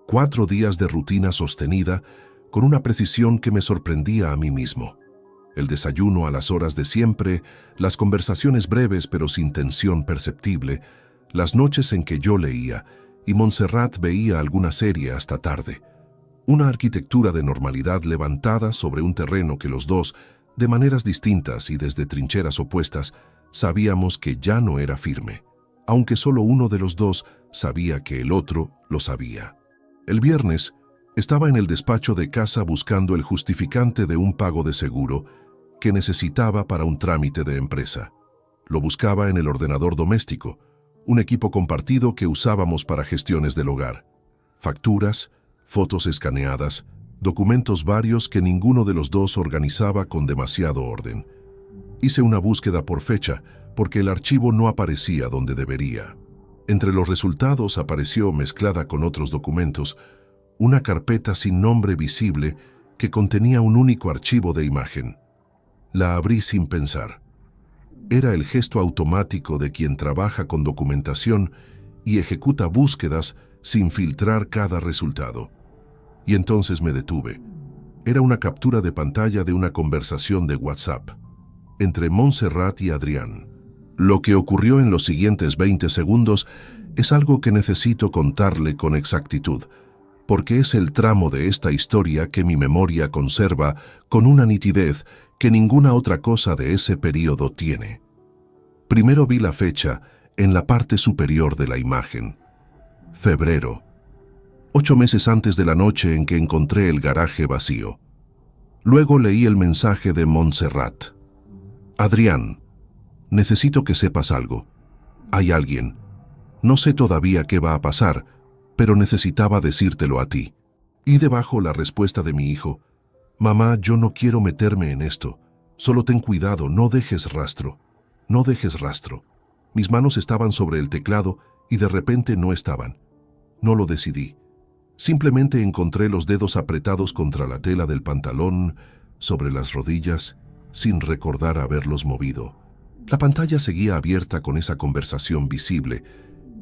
4 días de rutina sostenida, con una precisión que me sorprendía a mí mismo. El desayuno a las horas de siempre, las conversaciones breves pero sin tensión perceptible, las noches en que yo leía y Montserrat veía alguna serie hasta tarde. Una arquitectura de normalidad levantada sobre un terreno que los dos, de maneras distintas y desde trincheras opuestas, sabíamos que ya no era firme, aunque solo uno de los dos sabía que el otro lo sabía. El viernes estaba en el despacho de casa buscando el justificante de un pago de seguro que necesitaba para un trámite de empresa. Lo buscaba en el ordenador doméstico, un equipo compartido que usábamos para gestiones del hogar. Facturas, fotos escaneadas, documentos varios que ninguno de los dos organizaba con demasiado orden. Hice una búsqueda por fecha, porque el archivo no aparecía donde debería. Entre los resultados apareció, mezclada con otros documentos, una carpeta sin nombre visible que contenía un único archivo de imagen. La abrí sin pensar. Era el gesto automático de quien trabaja con documentación y ejecuta búsquedas sin filtrar cada resultado. Y entonces me detuve. Era una captura de pantalla de una conversación de WhatsApp entre Montserrat y Adrián. Lo que ocurrió en los siguientes 20 segundos es algo que necesito contarle con exactitud, porque es el tramo de esta historia que mi memoria conserva con una nitidez que ninguna otra cosa de ese periodo tiene. Primero vi la fecha en la parte superior de la imagen. Febrero. 8 meses antes de la noche en que encontré el garaje vacío. Luego leí el mensaje de Montserrat. Adrián, necesito que sepas algo. Hay alguien. No sé todavía qué va a pasar, pero necesitaba decírtelo a ti. Y debajo la respuesta de mi hijo. Mamá, yo no quiero meterme en esto. Solo ten cuidado, no dejes rastro. No dejes rastro. Mis manos estaban sobre el teclado y de repente no estaban. No lo decidí. Simplemente encontré los dedos apretados contra la tela del pantalón, sobre las rodillas, sin recordar haberlos movido. La pantalla seguía abierta con esa conversación visible,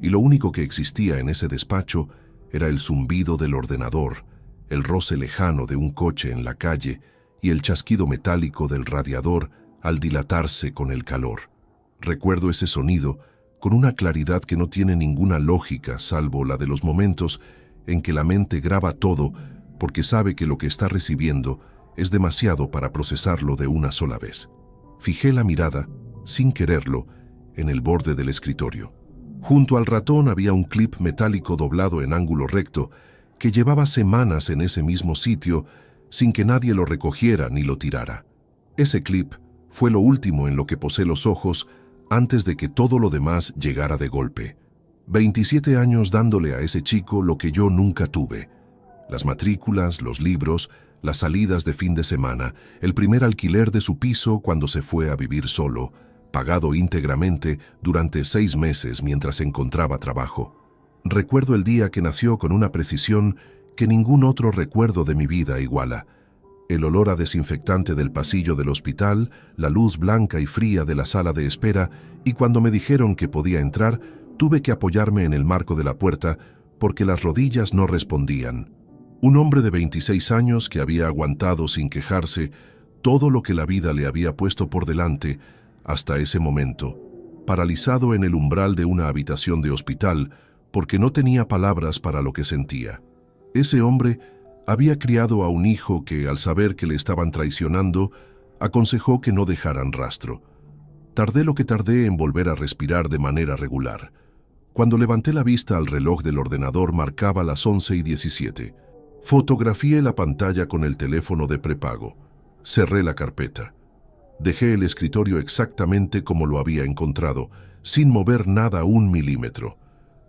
y lo único que existía en ese despacho era el zumbido del ordenador, el roce lejano de un coche en la calle y el chasquido metálico del radiador al dilatarse con el calor. Recuerdo ese sonido con una claridad que no tiene ninguna lógica salvo la de los momentos en que la mente graba todo porque sabe que lo que está recibiendo es demasiado para procesarlo de una sola vez. Fijé la mirada, sin quererlo, en el borde del escritorio. Junto al ratón había un clip metálico doblado en ángulo recto que llevaba semanas en ese mismo sitio sin que nadie lo recogiera ni lo tirara. Ese clip fue lo último en lo que posé los ojos antes de que todo lo demás llegara de golpe. 27 años dándole a ese chico lo que yo nunca tuve. Las matrículas, los libros, las salidas de fin de semana, el primer alquiler de su piso cuando se fue a vivir solo, pagado íntegramente durante 6 meses mientras encontraba trabajo. Recuerdo el día que nació con una precisión que ningún otro recuerdo de mi vida iguala. El olor a desinfectante del pasillo del hospital, la luz blanca y fría de la sala de espera, y cuando me dijeron que podía entrar, tuve que apoyarme en el marco de la puerta porque las rodillas no respondían. Un hombre de 26 años que había aguantado sin quejarse todo lo que la vida le había puesto por delante hasta ese momento, paralizado en el umbral de una habitación de hospital porque no tenía palabras para lo que sentía. Ese hombre había criado a un hijo que, al saber que le estaban traicionando, aconsejó que no dejaran rastro. Tardé lo que tardé en volver a respirar de manera regular. Cuando levanté la vista al reloj del ordenador marcaba las 11:17. Fotografié la pantalla con el teléfono de prepago. Cerré la carpeta. Dejé el escritorio exactamente como lo había encontrado, sin mover nada 1 milímetro.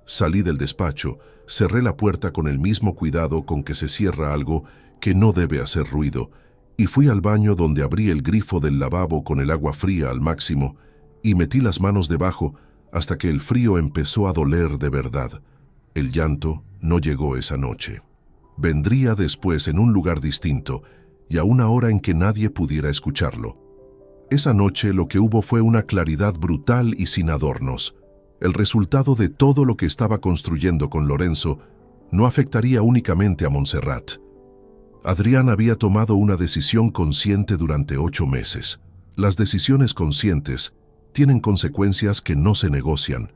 Salí del despacho, cerré la puerta con el mismo cuidado con que se cierra algo que no debe hacer ruido, y fui al baño donde abrí el grifo del lavabo con el agua fría al máximo y metí las manos debajo hasta que el frío empezó a doler de verdad. El llanto no llegó esa noche. Vendría después en un lugar distinto y a una hora en que nadie pudiera escucharlo. Esa noche lo que hubo fue una claridad brutal y sin adornos. El resultado de todo lo que estaba construyendo con Lorenzo no afectaría únicamente a Montserrat. Adrián había tomado una decisión consciente durante 8 meses. Las decisiones conscientes tienen consecuencias que no se negocian,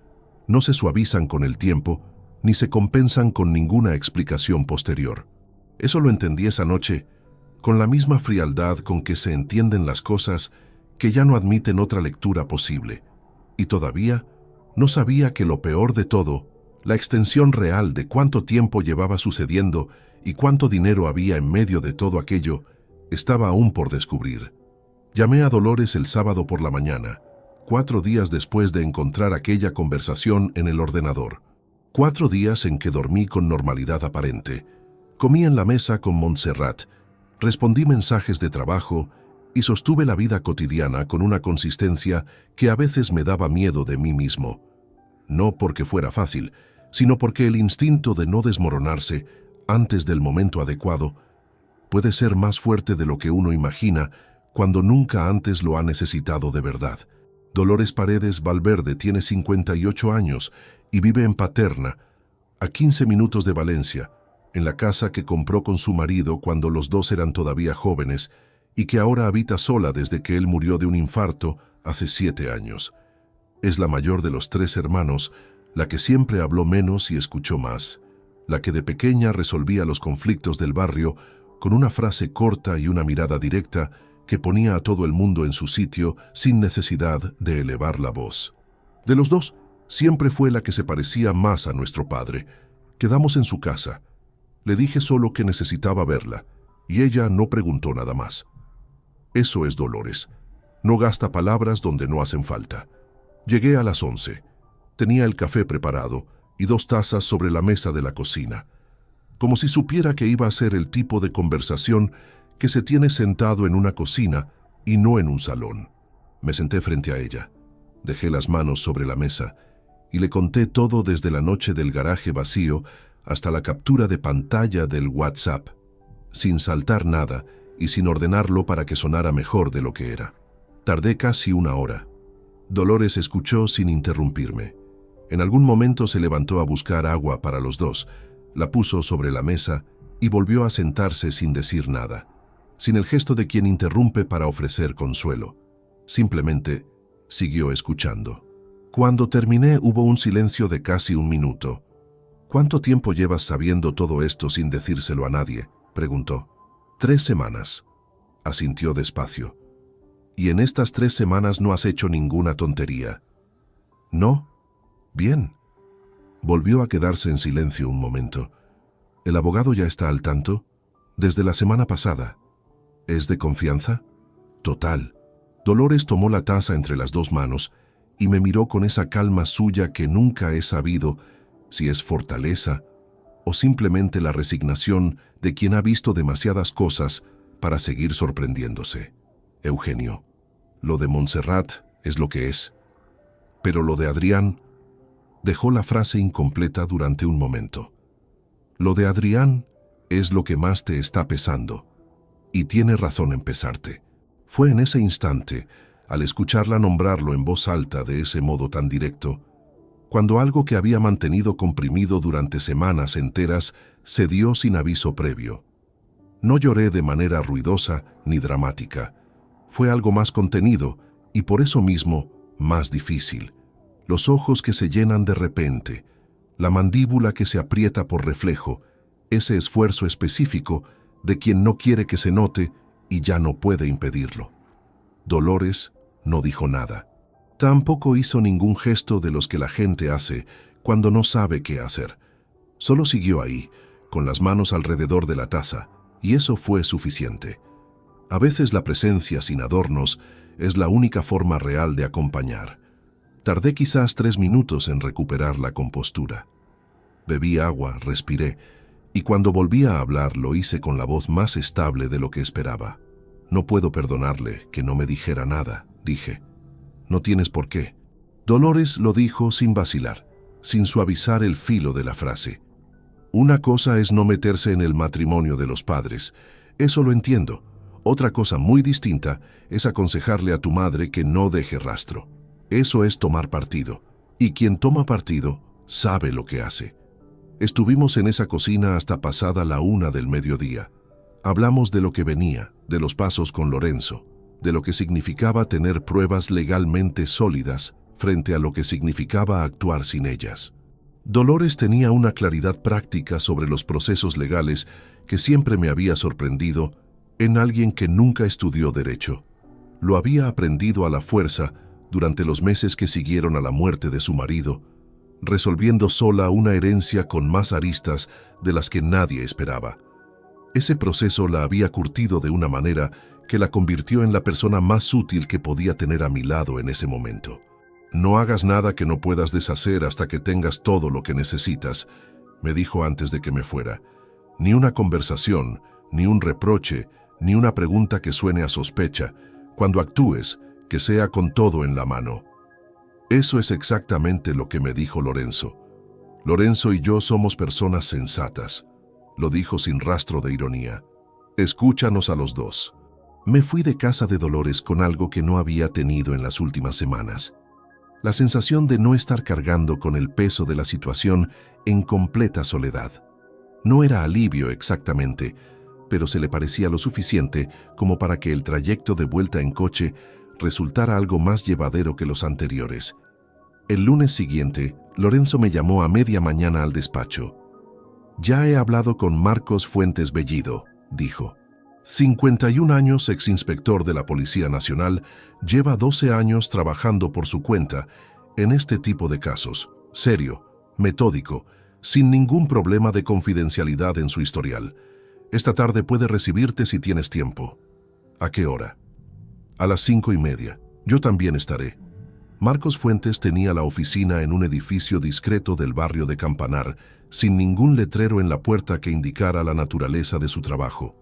no se suavizan con el tiempo, ni se compensan con ninguna explicación posterior. Eso lo entendí esa noche, con la misma frialdad con que se entienden las cosas que ya no admiten otra lectura posible. Y todavía no sabía que lo peor de todo, la extensión real de cuánto tiempo llevaba sucediendo y cuánto dinero había en medio de todo aquello, estaba aún por descubrir. Llamé a Dolores el sábado por la mañana, 4 días después de encontrar aquella conversación en el ordenador. 4 días en que dormí con normalidad aparente. Comí en la mesa con Montserrat, respondí mensajes de trabajo y sostuve la vida cotidiana con una consistencia que a veces me daba miedo de mí mismo. No porque fuera fácil, sino porque el instinto de no desmoronarse antes del momento adecuado puede ser más fuerte de lo que uno imagina cuando nunca antes lo ha necesitado de verdad. Dolores Paredes Valverde tiene 58 años y vive en Paterna, a 15 minutos de Valencia, en la casa que compró con su marido cuando los dos eran todavía jóvenes y que ahora habita sola desde que él murió de un infarto hace 7 años. Es la mayor de los 3 hermanos, la que siempre habló menos y escuchó más, la que de pequeña resolvía los conflictos del barrio con una frase corta y una mirada directa que ponía a todo el mundo en su sitio sin necesidad de elevar la voz. De los dos, siempre fue la que se parecía más a nuestro padre. Quedamos en su casa. Le dije solo que necesitaba verla, y ella no preguntó nada más. Eso es Dolores. No gasta palabras donde no hacen falta. Llegué a las 11. Tenía el café preparado y 2 tazas sobre la mesa de la cocina, como si supiera que iba a ser el tipo de conversación que se tiene sentado en una cocina y no en un salón. Me senté frente a ella, dejé las manos sobre la mesa y le conté todo desde la noche del garaje vacío hasta la captura de pantalla del WhatsApp, sin saltar nada y sin ordenarlo para que sonara mejor de lo que era. Tardé casi 1 hora. Dolores escuchó sin interrumpirme. En algún momento se levantó a buscar agua para los dos, la puso sobre la mesa y volvió a sentarse sin decir nada, sin el gesto de quien interrumpe para ofrecer consuelo. Simplemente siguió escuchando. Cuando terminé hubo un silencio de casi 1 minuto. ¿Cuánto tiempo llevas sabiendo todo esto sin decírselo a nadie?, preguntó. 3 semanas, asintió despacio. ¿Y en estas 3 semanas no has hecho ninguna tontería? No. Bien. Volvió a quedarse en silencio un momento. ¿El abogado ya está al tanto? Desde la semana pasada. ¿Es de confianza? Total. Dolores tomó la taza entre las 2 manos y me miró con esa calma suya que nunca he sabido si es fortaleza o simplemente la resignación de quien ha visto demasiadas cosas para seguir sorprendiéndose. Eugenio, lo de Montserrat es lo que es. Pero lo de Adrián... Dejó la frase incompleta durante un momento. Lo de Adrián es lo que más te está pesando. Y tiene razón en pesarte. Fue en ese instante, al escucharla nombrarlo en voz alta de ese modo tan directo, cuando algo que había mantenido comprimido durante semanas enteras se dio sin aviso previo. No lloré de manera ruidosa ni dramática. Fue algo más contenido y por eso mismo más difícil. Los ojos que se llenan de repente, la mandíbula que se aprieta por reflejo, ese esfuerzo específico de quien no quiere que se note y ya no puede impedirlo. Dolores no dijo nada. Tampoco hizo ningún gesto de los que la gente hace cuando no sabe qué hacer. Solo siguió ahí, con las manos alrededor de la taza, y eso fue suficiente. A veces la presencia sin adornos es la única forma real de acompañar. Tardé quizás 3 minutos en recuperar la compostura. Bebí agua, respiré, y cuando volví a hablar lo hice con la voz más estable de lo que esperaba. No puedo perdonarle que no me dijera nada, dije. No tienes por qué. Dolores lo dijo sin vacilar, sin suavizar el filo de la frase. Una cosa es no meterse en el matrimonio de los padres. Eso lo entiendo. Otra cosa muy distinta es aconsejarle a tu madre que no deje rastro. Eso es tomar partido, y quien toma partido sabe lo que hace. Estuvimos en esa cocina hasta pasada la 1 del mediodía. Hablamos de lo que venía, de los pasos con Lorenzo, de lo que significaba tener pruebas legalmente sólidas frente a lo que significaba actuar sin ellas. Dolores tenía una claridad práctica sobre los procesos legales que siempre me había sorprendido en alguien que nunca estudió derecho. Lo había aprendido a la fuerza durante los meses que siguieron a la muerte de su marido, resolviendo sola una herencia con más aristas de las que nadie esperaba. Ese proceso la había curtido de una manera que la convirtió en la persona más útil que podía tener a mi lado en ese momento. «No hagas nada que no puedas deshacer hasta que tengas todo lo que necesitas», me dijo antes de que me fuera. «Ni una conversación, ni un reproche, ni una pregunta que suene a sospecha. Cuando actúes, que sea con todo en la mano». Eso es exactamente lo que me dijo Lorenzo. Lorenzo y yo somos personas sensatas. Lo dijo sin rastro de ironía. Escúchanos a los dos. Me fui de casa de Dolores con algo que no había tenido en las últimas semanas. La sensación de no estar cargando con el peso de la situación en completa soledad. No era alivio exactamente, pero se le parecía lo suficiente como para que el trayecto de vuelta en coche resultara algo más llevadero que los anteriores. El lunes siguiente, Lorenzo me llamó a media mañana al despacho. «Ya he hablado con Marcos Fuentes Bellido», dijo. 51 años, exinspector de la Policía Nacional, lleva 12 años trabajando por su cuenta en este tipo de casos. Serio, metódico, sin ningún problema de confidencialidad en su historial. Esta tarde puede recibirte si tienes tiempo. ¿A qué hora? A las 5:30. Yo también estaré. Marcos Fuentes tenía la oficina en un edificio discreto del barrio de Campanar, sin ningún letrero en la puerta que indicara la naturaleza de su trabajo.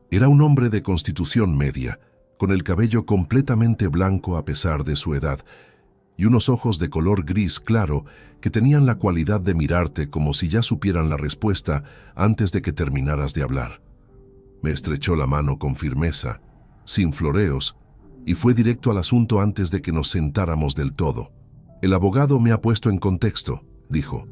Era un hombre de constitución media, con el cabello completamente blanco a pesar de su edad, y unos ojos de color gris claro que tenían la cualidad de mirarte como si ya supieran la respuesta antes de que terminaras de hablar. Me estrechó la mano con firmeza, sin floreos, y fue directo al asunto antes de que nos sentáramos del todo. «El abogado me ha puesto en contexto», dijo.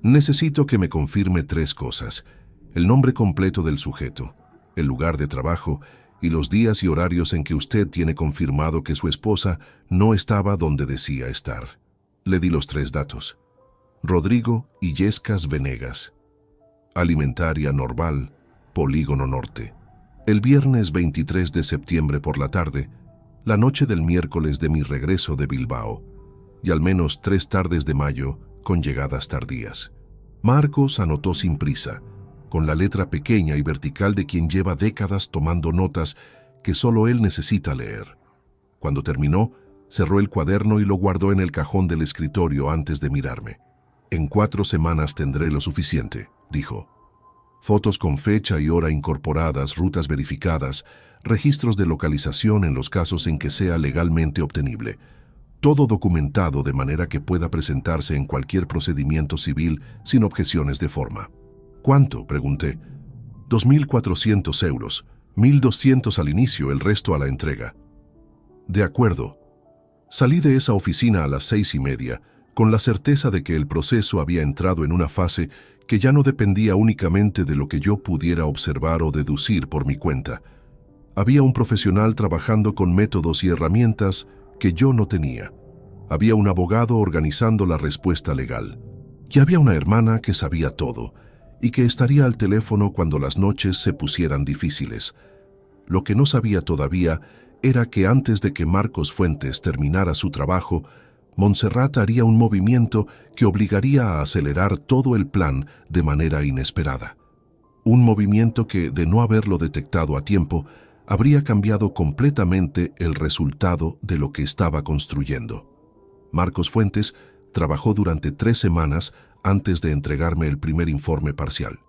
«Necesito que me confirme 3 cosas: el nombre completo del sujeto, el lugar de trabajo y los días y horarios en que usted tiene confirmado que su esposa no estaba donde decía estar». Le di los 3 datos. Rodrigo Illescas Venegas. Alimentaria Normal, Polígono Norte. El viernes 23 de septiembre por la tarde, la noche del miércoles de mi regreso de Bilbao, y al menos 3 tardes de mayo con llegadas tardías. Marcos anotó sin prisa, con la letra pequeña y vertical de quien lleva décadas tomando notas que solo él necesita leer. Cuando terminó, cerró el cuaderno y lo guardó en el cajón del escritorio antes de mirarme. «En 4 semanas tendré lo suficiente», dijo. Fotos con fecha y hora incorporadas, rutas verificadas, registros de localización en los casos en que sea legalmente obtenible. Todo documentado de manera que pueda presentarse en cualquier procedimiento civil sin objeciones de forma. «¿Cuánto?», pregunté. 2.400 euros, 1.200 al inicio, el resto a la entrega. «De acuerdo». Salí de esa oficina a las 6:30, con la certeza de que el proceso había entrado en una fase que ya no dependía únicamente de lo que yo pudiera observar o deducir por mi cuenta. Había un profesional trabajando con métodos y herramientas que yo no tenía. Había un abogado organizando la respuesta legal. Y había una hermana que sabía todo y que estaría al teléfono cuando las noches se pusieran difíciles. Lo que no sabía todavía era que antes de que Marcos Fuentes terminara su trabajo, Montserrat haría un movimiento que obligaría a acelerar todo el plan de manera inesperada. Un movimiento que, de no haberlo detectado a tiempo, habría cambiado completamente el resultado de lo que estaba construyendo. Marcos Fuentes trabajó durante 3 semanas antes de entregarme el primer informe parcial.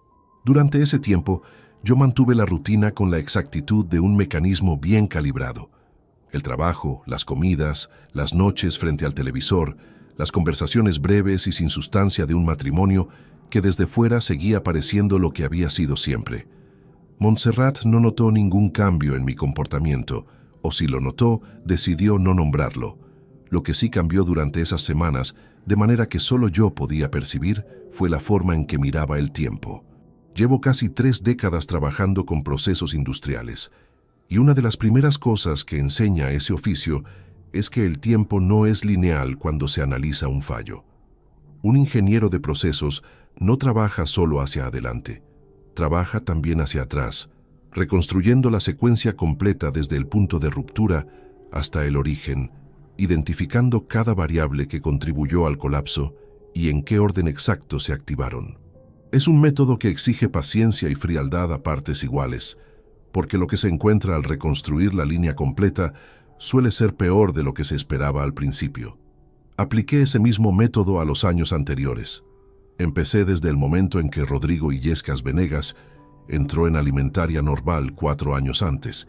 Durante ese tiempo, yo mantuve la rutina con la exactitud de un mecanismo bien calibrado. El trabajo, las comidas, las noches frente al televisor, las conversaciones breves y sin sustancia de un matrimonio que desde fuera seguía pareciendo lo que había sido siempre. Montserrat no notó ningún cambio en mi comportamiento, o si lo notó, decidió no nombrarlo. Lo que sí cambió durante esas semanas, de manera que solo yo podía percibir, fue la forma en que miraba el tiempo. Llevo casi 3 décadas trabajando con procesos industriales, y una de las primeras cosas que enseña ese oficio es que el tiempo no es lineal cuando se analiza un fallo. Un ingeniero de procesos no trabaja solo hacia adelante, trabaja también hacia atrás, reconstruyendo la secuencia completa desde el punto de ruptura hasta el origen, identificando cada variable que contribuyó al colapso y en qué orden exacto se activaron. Es un método que exige paciencia y frialdad a partes iguales, porque lo que se encuentra al reconstruir la línea completa suele ser peor de lo que se esperaba al principio. Apliqué ese mismo método a los años anteriores. Empecé desde el momento en que Rodrigo Illescas Venegas entró en Alimentaria Norval 4 años antes.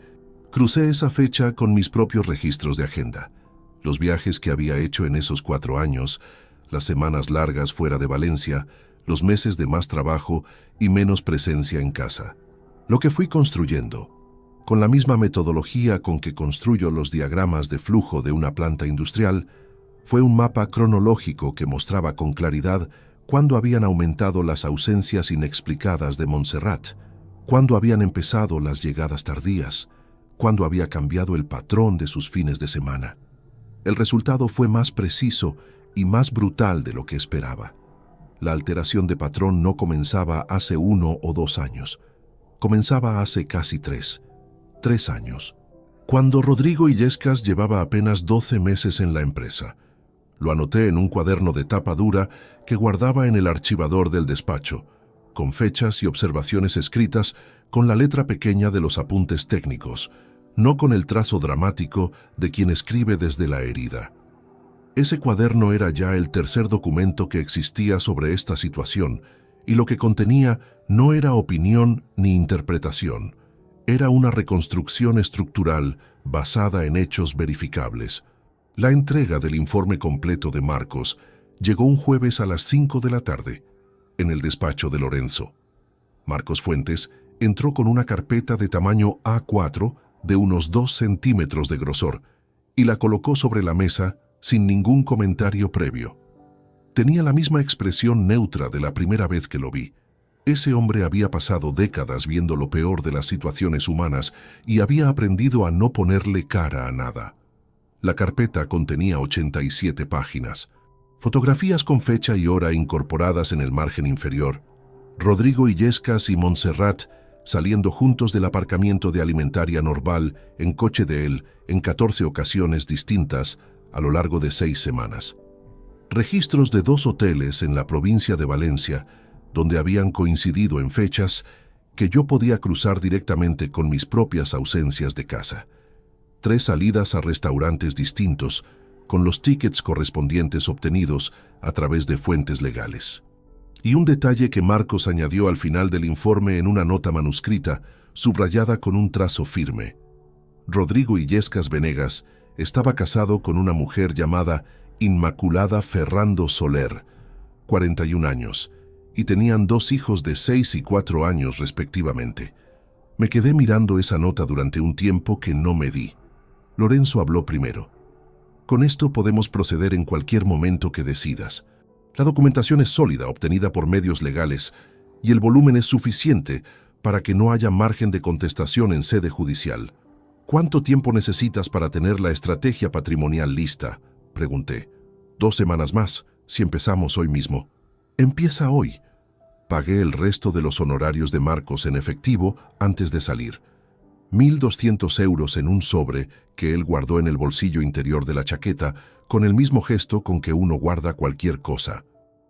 Crucé esa fecha con mis propios registros de agenda, los viajes que había hecho en esos 4 años, las semanas largas fuera de Valencia, los meses de más trabajo y menos presencia en casa. Lo que fui construyendo, con la misma metodología con que construyo los diagramas de flujo de una planta industrial, fue un mapa cronológico que mostraba con claridad cuándo habían aumentado las ausencias inexplicadas de Montserrat, cuándo habían empezado las llegadas tardías, cuándo había cambiado el patrón de sus fines de semana. El resultado fue más preciso y más brutal de lo que esperaba. La alteración de patrón no comenzaba hace 1 o 2 años, comenzaba hace casi 3 años, cuando Rodrigo Illescas llevaba apenas 12 meses en la empresa. Lo anoté en un cuaderno de tapa dura que guardaba en el archivador del despacho, con fechas y observaciones escritas con la letra pequeña de los apuntes técnicos, no con el trazo dramático de quien escribe desde la herida. Ese cuaderno era ya el tercer documento que existía sobre esta situación, y lo que contenía no era opinión ni interpretación, era una reconstrucción estructural basada en hechos verificables. La entrega del informe completo de Marcos llegó un jueves a las 5 de la tarde, en el despacho de Lorenzo. Marcos Fuentes entró con una carpeta de tamaño A4 de unos 2 centímetros de grosor y la colocó sobre la mesa sin ningún comentario previo. Tenía la misma expresión neutra de la primera vez que lo vi. Ese hombre había pasado décadas viendo lo peor de las situaciones humanas y había aprendido a no ponerle cara a nada. La carpeta contenía 87 páginas, fotografías con fecha y hora incorporadas en el margen inferior, Rodrigo Illescas y Montserrat saliendo juntos del aparcamiento de Alimentaria Norval en coche de él en 14 ocasiones distintas a lo largo de 6 semanas. Registros de 2 hoteles en la provincia de Valencia, donde habían coincidido en fechas que yo podía cruzar directamente con mis propias ausencias de casa. 3 salidas a restaurantes distintos, con los tickets correspondientes obtenidos a través de fuentes legales. Y un detalle que Marcos añadió al final del informe en una nota manuscrita, subrayada con un trazo firme. Rodrigo Illescas Venegas estaba casado con una mujer llamada Inmaculada Ferrando Soler, 41 años, y tenían 2 hijos de 6 y 4 años respectivamente. Me quedé mirando esa nota durante un tiempo que no me di. Lorenzo habló primero. Con esto podemos proceder en cualquier momento que decidas. La documentación es sólida, obtenida por medios legales, y el volumen es suficiente para que no haya margen de contestación en sede judicial. ¿Cuánto tiempo necesitas para tener la estrategia patrimonial lista?, pregunté. 2 semanas más, si empezamos hoy mismo. Empieza hoy. Pagué el resto de los honorarios de Marcos en efectivo antes de salir. 1.200 euros en un sobre que él guardó en el bolsillo interior de la chaqueta con el mismo gesto con que uno guarda cualquier cosa.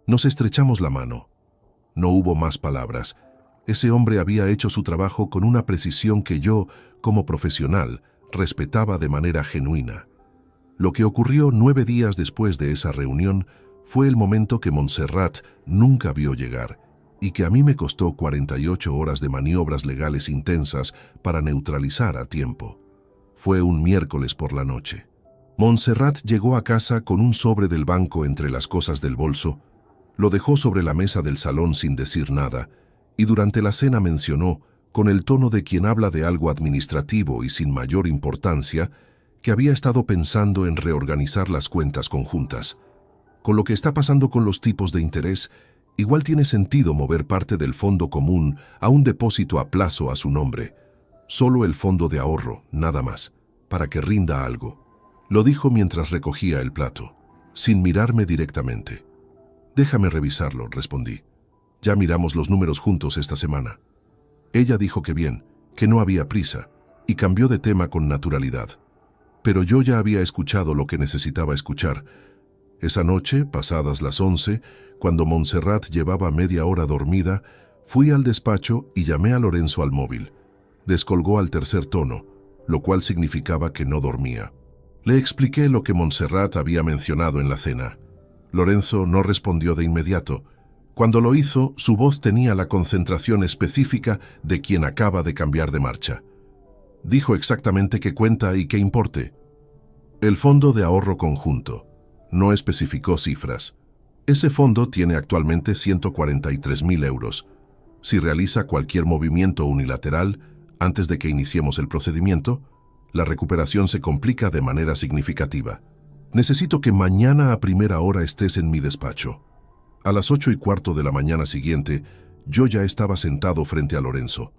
Nos estrechamos la mano. No hubo más palabras. Ese hombre había hecho su trabajo con una precisión que yo, como profesional, respetaba de manera genuina. Lo que ocurrió 9 días después de esa reunión fue el momento que Montserrat nunca vio llegar y que a mí me costó 48 horas de maniobras legales intensas para neutralizar a tiempo. Fue un miércoles por la noche. Montserrat llegó a casa con un sobre del banco entre las cosas del bolso, lo dejó sobre la mesa del salón sin decir nada, y durante la cena mencionó, con el tono de quien habla de algo administrativo y sin mayor importancia, que había estado pensando en reorganizar las cuentas conjuntas. Con lo que está pasando con los tipos de interés, Igual tiene sentido mover parte del fondo común a un depósito a plazo a su nombre. Solo el fondo de ahorro, nada más, para que rinda algo. Lo dijo mientras recogía el plato, sin mirarme directamente. Déjame revisarlo, respondí. Ya miramos los números juntos esta semana. Ella dijo que bien, que no había prisa, y cambió de tema con naturalidad. Pero yo ya había escuchado lo que necesitaba escuchar. Esa noche, pasadas las 11, cuando Montserrat llevaba media hora dormida, fui al despacho y llamé a Lorenzo al móvil. Descolgó al tercer tono, lo cual significaba que no dormía. Le expliqué lo que Montserrat había mencionado en la cena. Lorenzo no respondió de inmediato. Cuando lo hizo, su voz tenía la concentración específica de quien acaba de cambiar de marcha. Dijo exactamente qué cuenta y qué importe. El fondo de ahorro conjunto. No especificó cifras. Ese fondo tiene actualmente 143.000 euros. Si realiza cualquier movimiento unilateral antes de que iniciemos el procedimiento, la recuperación se complica de manera significativa. Necesito que mañana a primera hora estés en mi despacho. A las 8:15 de la mañana siguiente, yo ya estaba sentado frente a Lorenzo.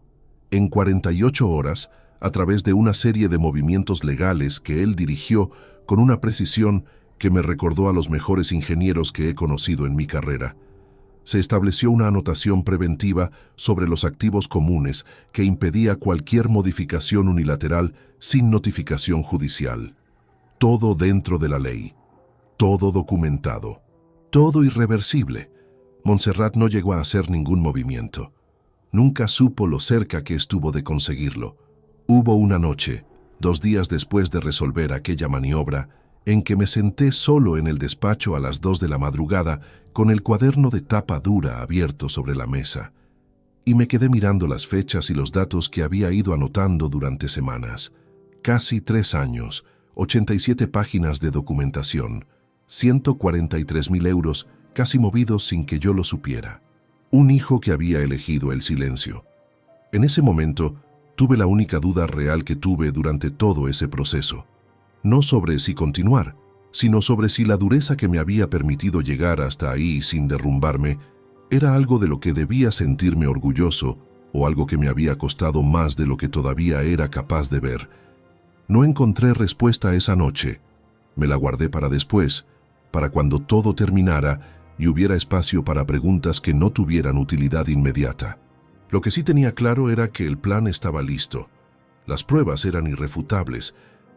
En 48 horas, a través de una serie de movimientos legales que él dirigió con una precisión que me recordó a los mejores ingenieros que he conocido en mi carrera, se estableció una anotación preventiva sobre los activos comunes que impedía cualquier modificación unilateral sin notificación judicial. Todo dentro de la ley, todo documentado, todo irreversible. Montserrat no llegó a hacer ningún movimiento. Nunca supo lo cerca que estuvo de conseguirlo. Hubo una noche, 2 días después de resolver aquella maniobra, en que me senté solo en el despacho a las 2 de la madrugada con el cuaderno de tapa dura abierto sobre la mesa, y me quedé mirando las fechas y los datos que había ido anotando durante semanas. Casi 3 años, 87 páginas de documentación, 143.000 euros casi movidos sin que yo lo supiera. Un hijo que había elegido el silencio. En ese momento, tuve la única duda real que tuve durante todo ese proceso. No sobre si continuar, sino sobre si la dureza que me había permitido llegar hasta ahí sin derrumbarme era algo de lo que debía sentirme orgulloso o algo que me había costado más de lo que todavía era capaz de ver. No encontré respuesta esa noche. Me la guardé para después, para cuando todo terminara y hubiera espacio para preguntas que no tuvieran utilidad inmediata. Lo que sí tenía claro era que el plan estaba listo. Las pruebas eran irrefutables.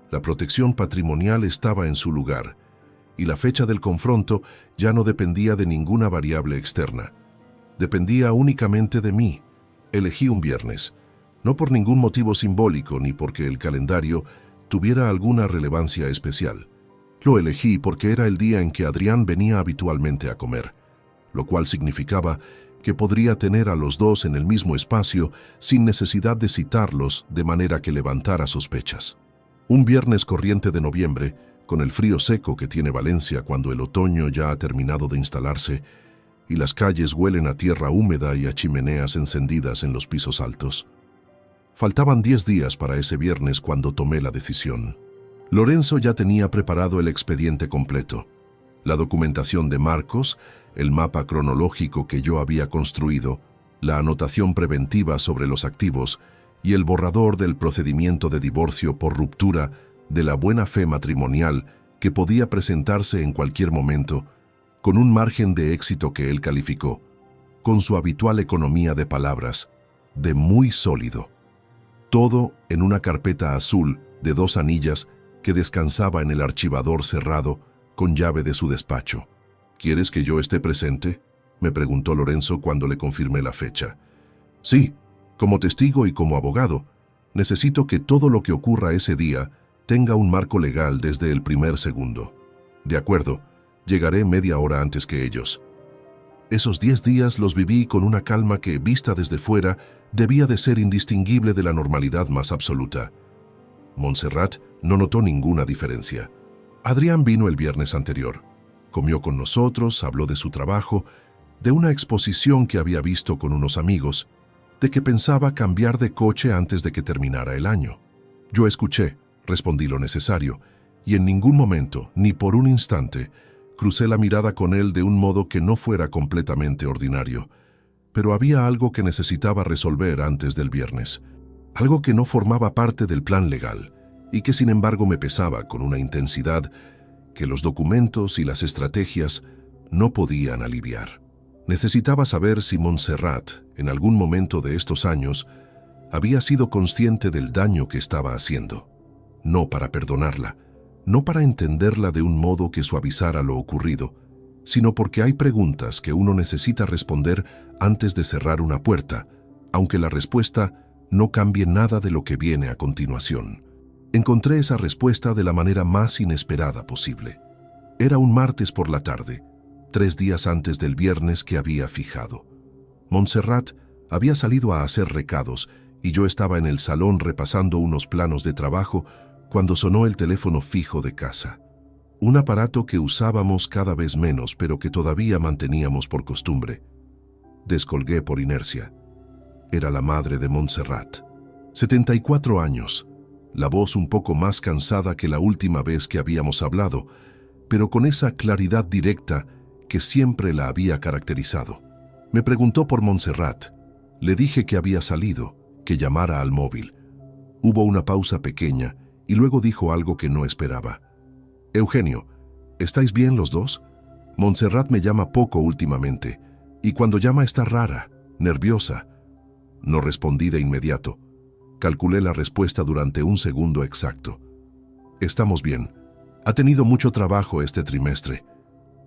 La protección patrimonial estaba en su lugar, y la fecha del confronto ya no dependía de ninguna variable externa. Dependía únicamente de mí. Elegí un viernes, no por ningún motivo simbólico ni porque el calendario tuviera alguna relevancia especial. Lo elegí porque era el día en que Adrián venía habitualmente a comer, lo cual significaba que podría tener a los dos en el mismo espacio sin necesidad de citarlos de manera que levantara sospechas. Un viernes corriente de noviembre, con el frío seco que tiene Valencia cuando el otoño ya ha terminado de instalarse y las calles huelen a tierra húmeda y a chimeneas encendidas en los pisos altos. Faltaban 10 días para ese viernes cuando tomé la decisión. Lorenzo ya tenía preparado el expediente completo, la documentación de marcos, el mapa cronológico que yo había construido, la anotación preventiva sobre los activos y el borrador del procedimiento de divorcio por ruptura de la buena fe matrimonial que podía presentarse en cualquier momento, con un margen de éxito que él calificó, con su habitual economía de palabras, de muy sólido. Todo en una carpeta azul de 2 anillas que descansaba en el archivador cerrado con llave de su despacho. ¿Quieres que yo esté presente?, me preguntó Lorenzo cuando le confirmé la fecha. Sí, como testigo y como abogado, necesito que todo lo que ocurra ese día tenga un marco legal desde el primer segundo. De acuerdo, llegaré media hora antes que ellos. Esos 10 días los viví con una calma que, vista desde fuera, debía de ser indistinguible de la normalidad más absoluta. Montserrat no notó ninguna diferencia. Adrián vino el viernes anterior. Comió con nosotros, habló de su trabajo, de una exposición que había visto con unos amigos, de que pensaba cambiar de coche antes de que terminara el año. Yo escuché, respondí lo necesario, y en ningún momento, ni por un instante, Crucé la mirada con él de un modo que no fuera completamente ordinario, pero había algo que necesitaba resolver antes del viernes, algo que no formaba parte del plan legal y que sin embargo me pesaba con una intensidad que los documentos y las estrategias no podían aliviar. Necesitaba saber si Montserrat, en algún momento de estos años, había sido consciente del daño que estaba haciendo. No para perdonarla, no para entenderla de un modo que suavizara lo ocurrido, sino porque hay preguntas que uno necesita responder antes de cerrar una puerta, aunque la respuesta no cambie nada de lo que viene a continuación. Encontré esa respuesta de la manera más inesperada posible. Era un martes por la tarde, 3 días antes del viernes que había fijado. Montserrat había salido a hacer recados y yo estaba en el salón repasando unos planos de trabajo cuando sonó el teléfono fijo de casa. Un aparato que usábamos cada vez menos, pero que todavía manteníamos por costumbre. Descolgué por inercia. Era la madre de Montserrat. 74 años, la voz un poco más cansada que la última vez que habíamos hablado, pero con esa claridad directa que siempre la había caracterizado. Me preguntó por Montserrat. Le dije que había salido, que llamara al móvil. Hubo una pausa pequeña y luego dijo algo que no esperaba. «Eugenio, ¿estáis bien los dos? Montserrat me llama poco últimamente, y cuando llama está rara, nerviosa». No respondí de inmediato. Calculé la respuesta durante un segundo exacto. «Estamos bien. Ha tenido mucho trabajo este trimestre».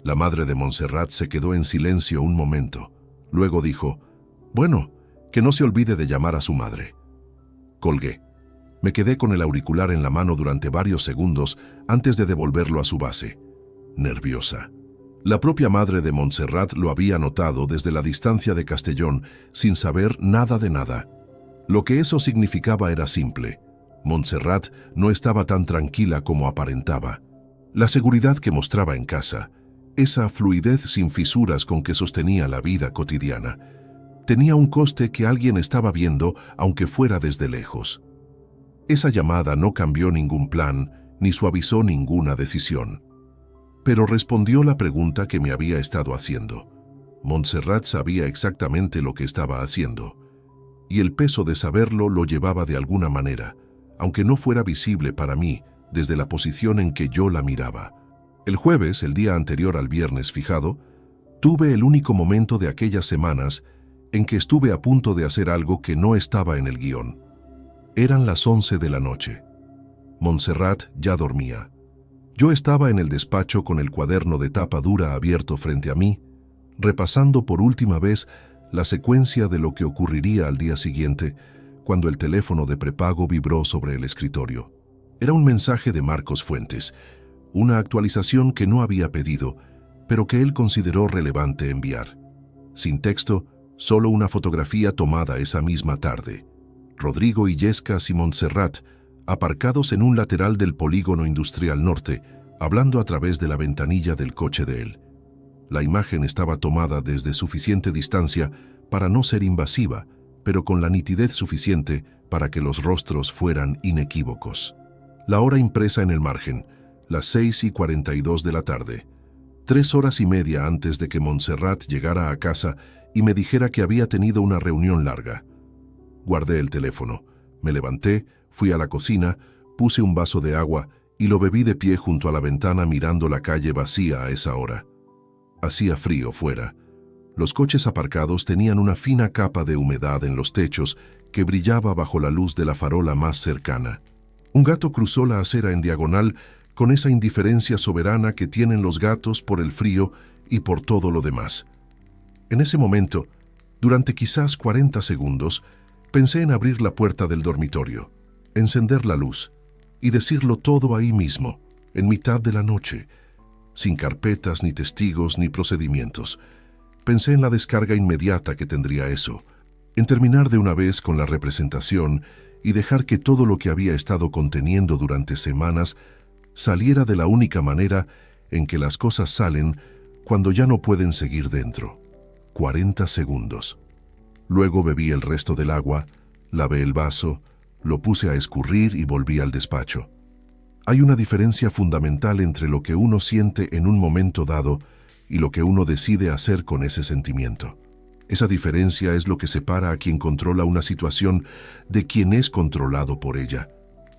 La madre de Montserrat se quedó en silencio un momento. Luego dijo, «Bueno, que no se olvide de llamar a su madre». Colgué. Me quedé con el auricular en la mano durante varios segundos antes de devolverlo a su base. Nerviosa. La propia madre de Montserrat lo había notado desde la distancia de Castellón, sin saber nada de nada. Lo que eso significaba era simple. Montserrat no estaba tan tranquila como aparentaba. La seguridad que mostraba en casa, esa fluidez sin fisuras con que sostenía la vida cotidiana, tenía un coste que alguien estaba viendo aunque fuera desde lejos. Esa llamada no cambió ningún plan ni suavizó ninguna decisión. Pero respondió la pregunta que me había estado haciendo. Montserrat sabía exactamente lo que estaba haciendo, y el peso de saberlo lo llevaba de alguna manera, aunque no fuera visible para mí desde la posición en que yo la miraba. El jueves, el día anterior al viernes fijado, tuve el único momento de aquellas semanas en que estuve a punto de hacer algo que no estaba en el guión. Eran las 11 de la noche. Montserrat ya dormía. Yo estaba en el despacho con el cuaderno de tapa dura abierto frente a mí, repasando por última vez la secuencia de lo que ocurriría al día siguiente, cuando el teléfono de prepago vibró sobre el escritorio. Era un mensaje de Marcos Fuentes, una actualización que no había pedido, pero que él consideró relevante enviar. Sin texto, solo una fotografía tomada esa misma tarde. Rodrigo Illescas y Montserrat, aparcados en un lateral del polígono industrial norte, hablando a través de la ventanilla del coche de él. La imagen estaba tomada desde suficiente distancia para no ser invasiva, pero con la nitidez suficiente para que los rostros fueran inequívocos. La hora impresa en el margen, las 6:42 de la tarde. 3 horas y media antes de que Montserrat llegara a casa y me dijera que había tenido una reunión larga. Guardé el teléfono, me levanté, fui a la cocina, puse un vaso de agua y lo bebí de pie junto a la ventana mirando la calle vacía a esa hora. Hacía frío fuera. Los coches aparcados tenían una fina capa de humedad en los techos que brillaba bajo la luz de la farola más cercana. Un gato cruzó la acera en diagonal con esa indiferencia soberana que tienen los gatos por el frío y por todo lo demás. En ese momento, durante quizás 40 segundos, pensé en abrir la puerta del dormitorio, encender la luz y decirlo todo ahí mismo, en mitad de la noche, sin carpetas, ni testigos, ni procedimientos. Pensé en la descarga inmediata que tendría eso, en terminar de una vez con la representación y dejar que todo lo que había estado conteniendo durante semanas saliera de la única manera en que las cosas salen cuando ya no pueden seguir dentro. 40 segundos. Luego bebí el resto del agua, lavé el vaso, lo puse a escurrir y volví al despacho. Hay una diferencia fundamental entre lo que uno siente en un momento dado y lo que uno decide hacer con ese sentimiento. Esa diferencia es lo que separa a quien controla una situación de quien es controlado por ella.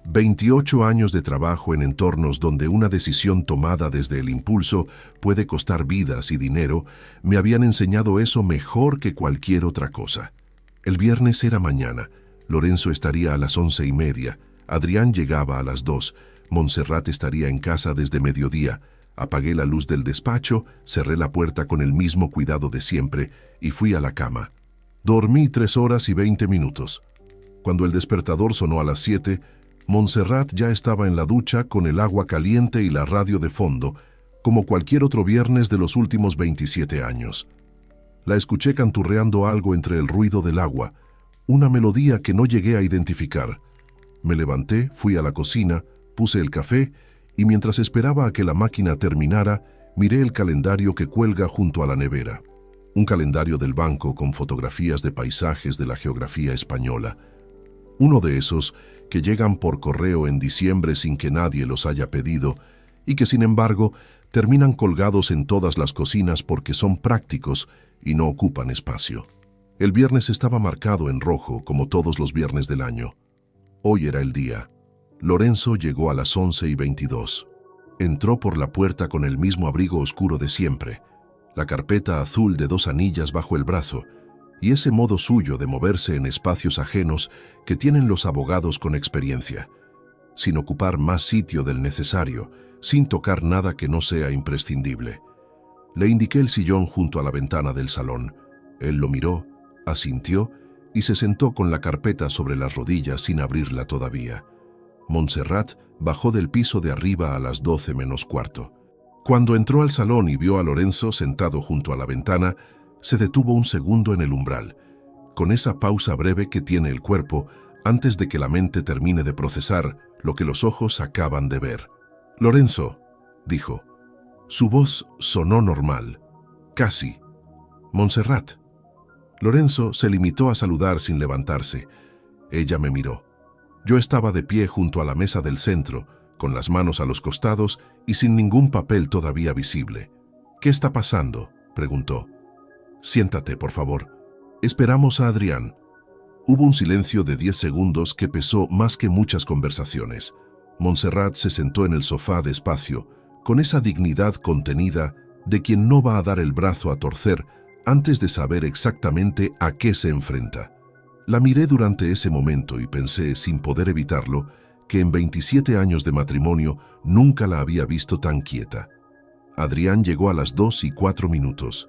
28 años de trabajo en entornos donde una decisión tomada desde el impulso puede costar vidas y dinero me habían enseñado eso mejor que cualquier otra cosa. El viernes era mañana. Lorenzo estaría a las 11:30. Adrián llegaba a las 2. Montserrat estaría en casa desde mediodía. Apagué la luz del despacho, cerré la puerta con el mismo cuidado de siempre y fui a la cama. Dormí 3 horas y 20 minutos. Cuando el despertador sonó a las 7, Montserrat ya estaba en la ducha con el agua caliente y la radio de fondo, como cualquier otro viernes de los últimos 27 años. La escuché canturreando algo entre el ruido del agua, una melodía que no llegué a identificar. Me levanté, fui a la cocina, puse el café y mientras esperaba a que la máquina terminara, miré el calendario que cuelga junto a la nevera. Un calendario del banco con fotografías de paisajes de la geografía española. Uno de esos que llegan por correo en diciembre sin que nadie los haya pedido y que sin embargo terminan colgados en todas las cocinas porque son prácticos y no ocupan espacio. El viernes estaba marcado en rojo como todos los viernes del año. Hoy era el día. Lorenzo llegó a las 11:22. Entró por la puerta con el mismo abrigo oscuro de siempre, la carpeta azul de 2 anillas bajo el brazo y ese modo suyo de moverse en espacios ajenos que tienen los abogados con experiencia, sin ocupar más sitio del necesario, sin tocar nada que no sea imprescindible. Le indiqué el sillón junto a la ventana del salón. Él lo miró, asintió y se sentó con la carpeta sobre las rodillas sin abrirla todavía. Montserrat bajó del piso de arriba a las 12 menos cuarto. Cuando entró al salón y vio a Lorenzo sentado junto a la ventana, se detuvo un segundo en el umbral, con esa pausa breve que tiene el cuerpo antes de que la mente termine de procesar lo que los ojos acaban de ver. «Lorenzo», dijo. Su voz sonó normal, casi. «Montserrat». Lorenzo se limitó a saludar sin levantarse. Ella me miró. Yo estaba de pie junto a la mesa del centro, con las manos a los costados y sin ningún papel todavía visible. «¿Qué está pasando?», preguntó. «Siéntate, por favor. Esperamos a Adrián». Hubo un silencio de 10 segundos que pesó más que muchas conversaciones. Montserrat se sentó en el sofá despacio, con esa dignidad contenida de quien no va a dar el brazo a torcer antes de saber exactamente a qué se enfrenta. La miré durante ese momento y pensé, sin poder evitarlo, que en 27 años de matrimonio nunca la había visto tan quieta. Adrián llegó a las 2:04.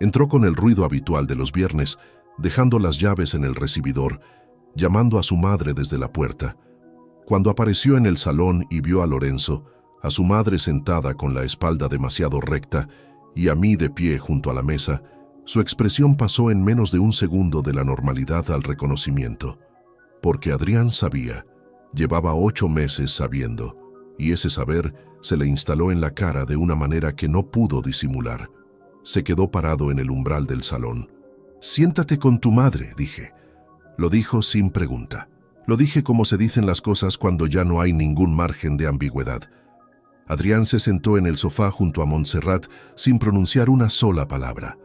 Entró con el ruido habitual de los viernes, dejando las llaves en el recibidor, llamando a su madre desde la puerta. Cuando apareció en el salón y vio a Lorenzo, a su madre sentada con la espalda demasiado recta y a mí de pie junto a la mesa, su expresión pasó en menos de un segundo de la normalidad al reconocimiento. Porque Adrián sabía, llevaba 8 meses sabiendo, y ese saber se le instaló en la cara de una manera que no pudo disimular. Se quedó parado en el umbral del salón. «Siéntate con tu madre», dije. Lo dijo sin pregunta. Lo dije como se dicen las cosas cuando ya no hay ningún margen de ambigüedad. Adrián se sentó en el sofá junto a Montserrat sin pronunciar una sola palabra.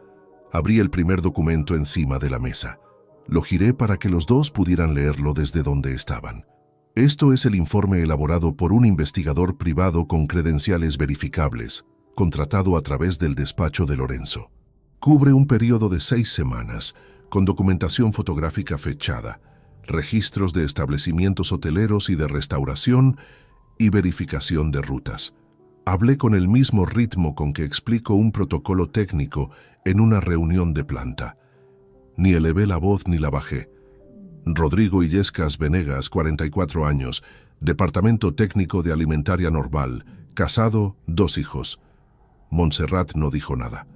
Abrí el primer documento encima de la mesa. Lo giré para que los dos pudieran leerlo desde donde estaban. Esto es el informe elaborado por un investigador privado con credenciales verificables, contratado a través del despacho de Lorenzo. Cubre un periodo de 6 semanas, con documentación fotográfica fechada, registros de establecimientos hoteleros y de restauración y verificación de rutas. Hablé con el mismo ritmo con que explico un protocolo técnico en una reunión de planta. Ni elevé la voz ni la bajé. Rodrigo Illescas Venegas, 44 años, Departamento Técnico de Alimentaria Normal, casado, 2 hijos. Montserrat no dijo nada.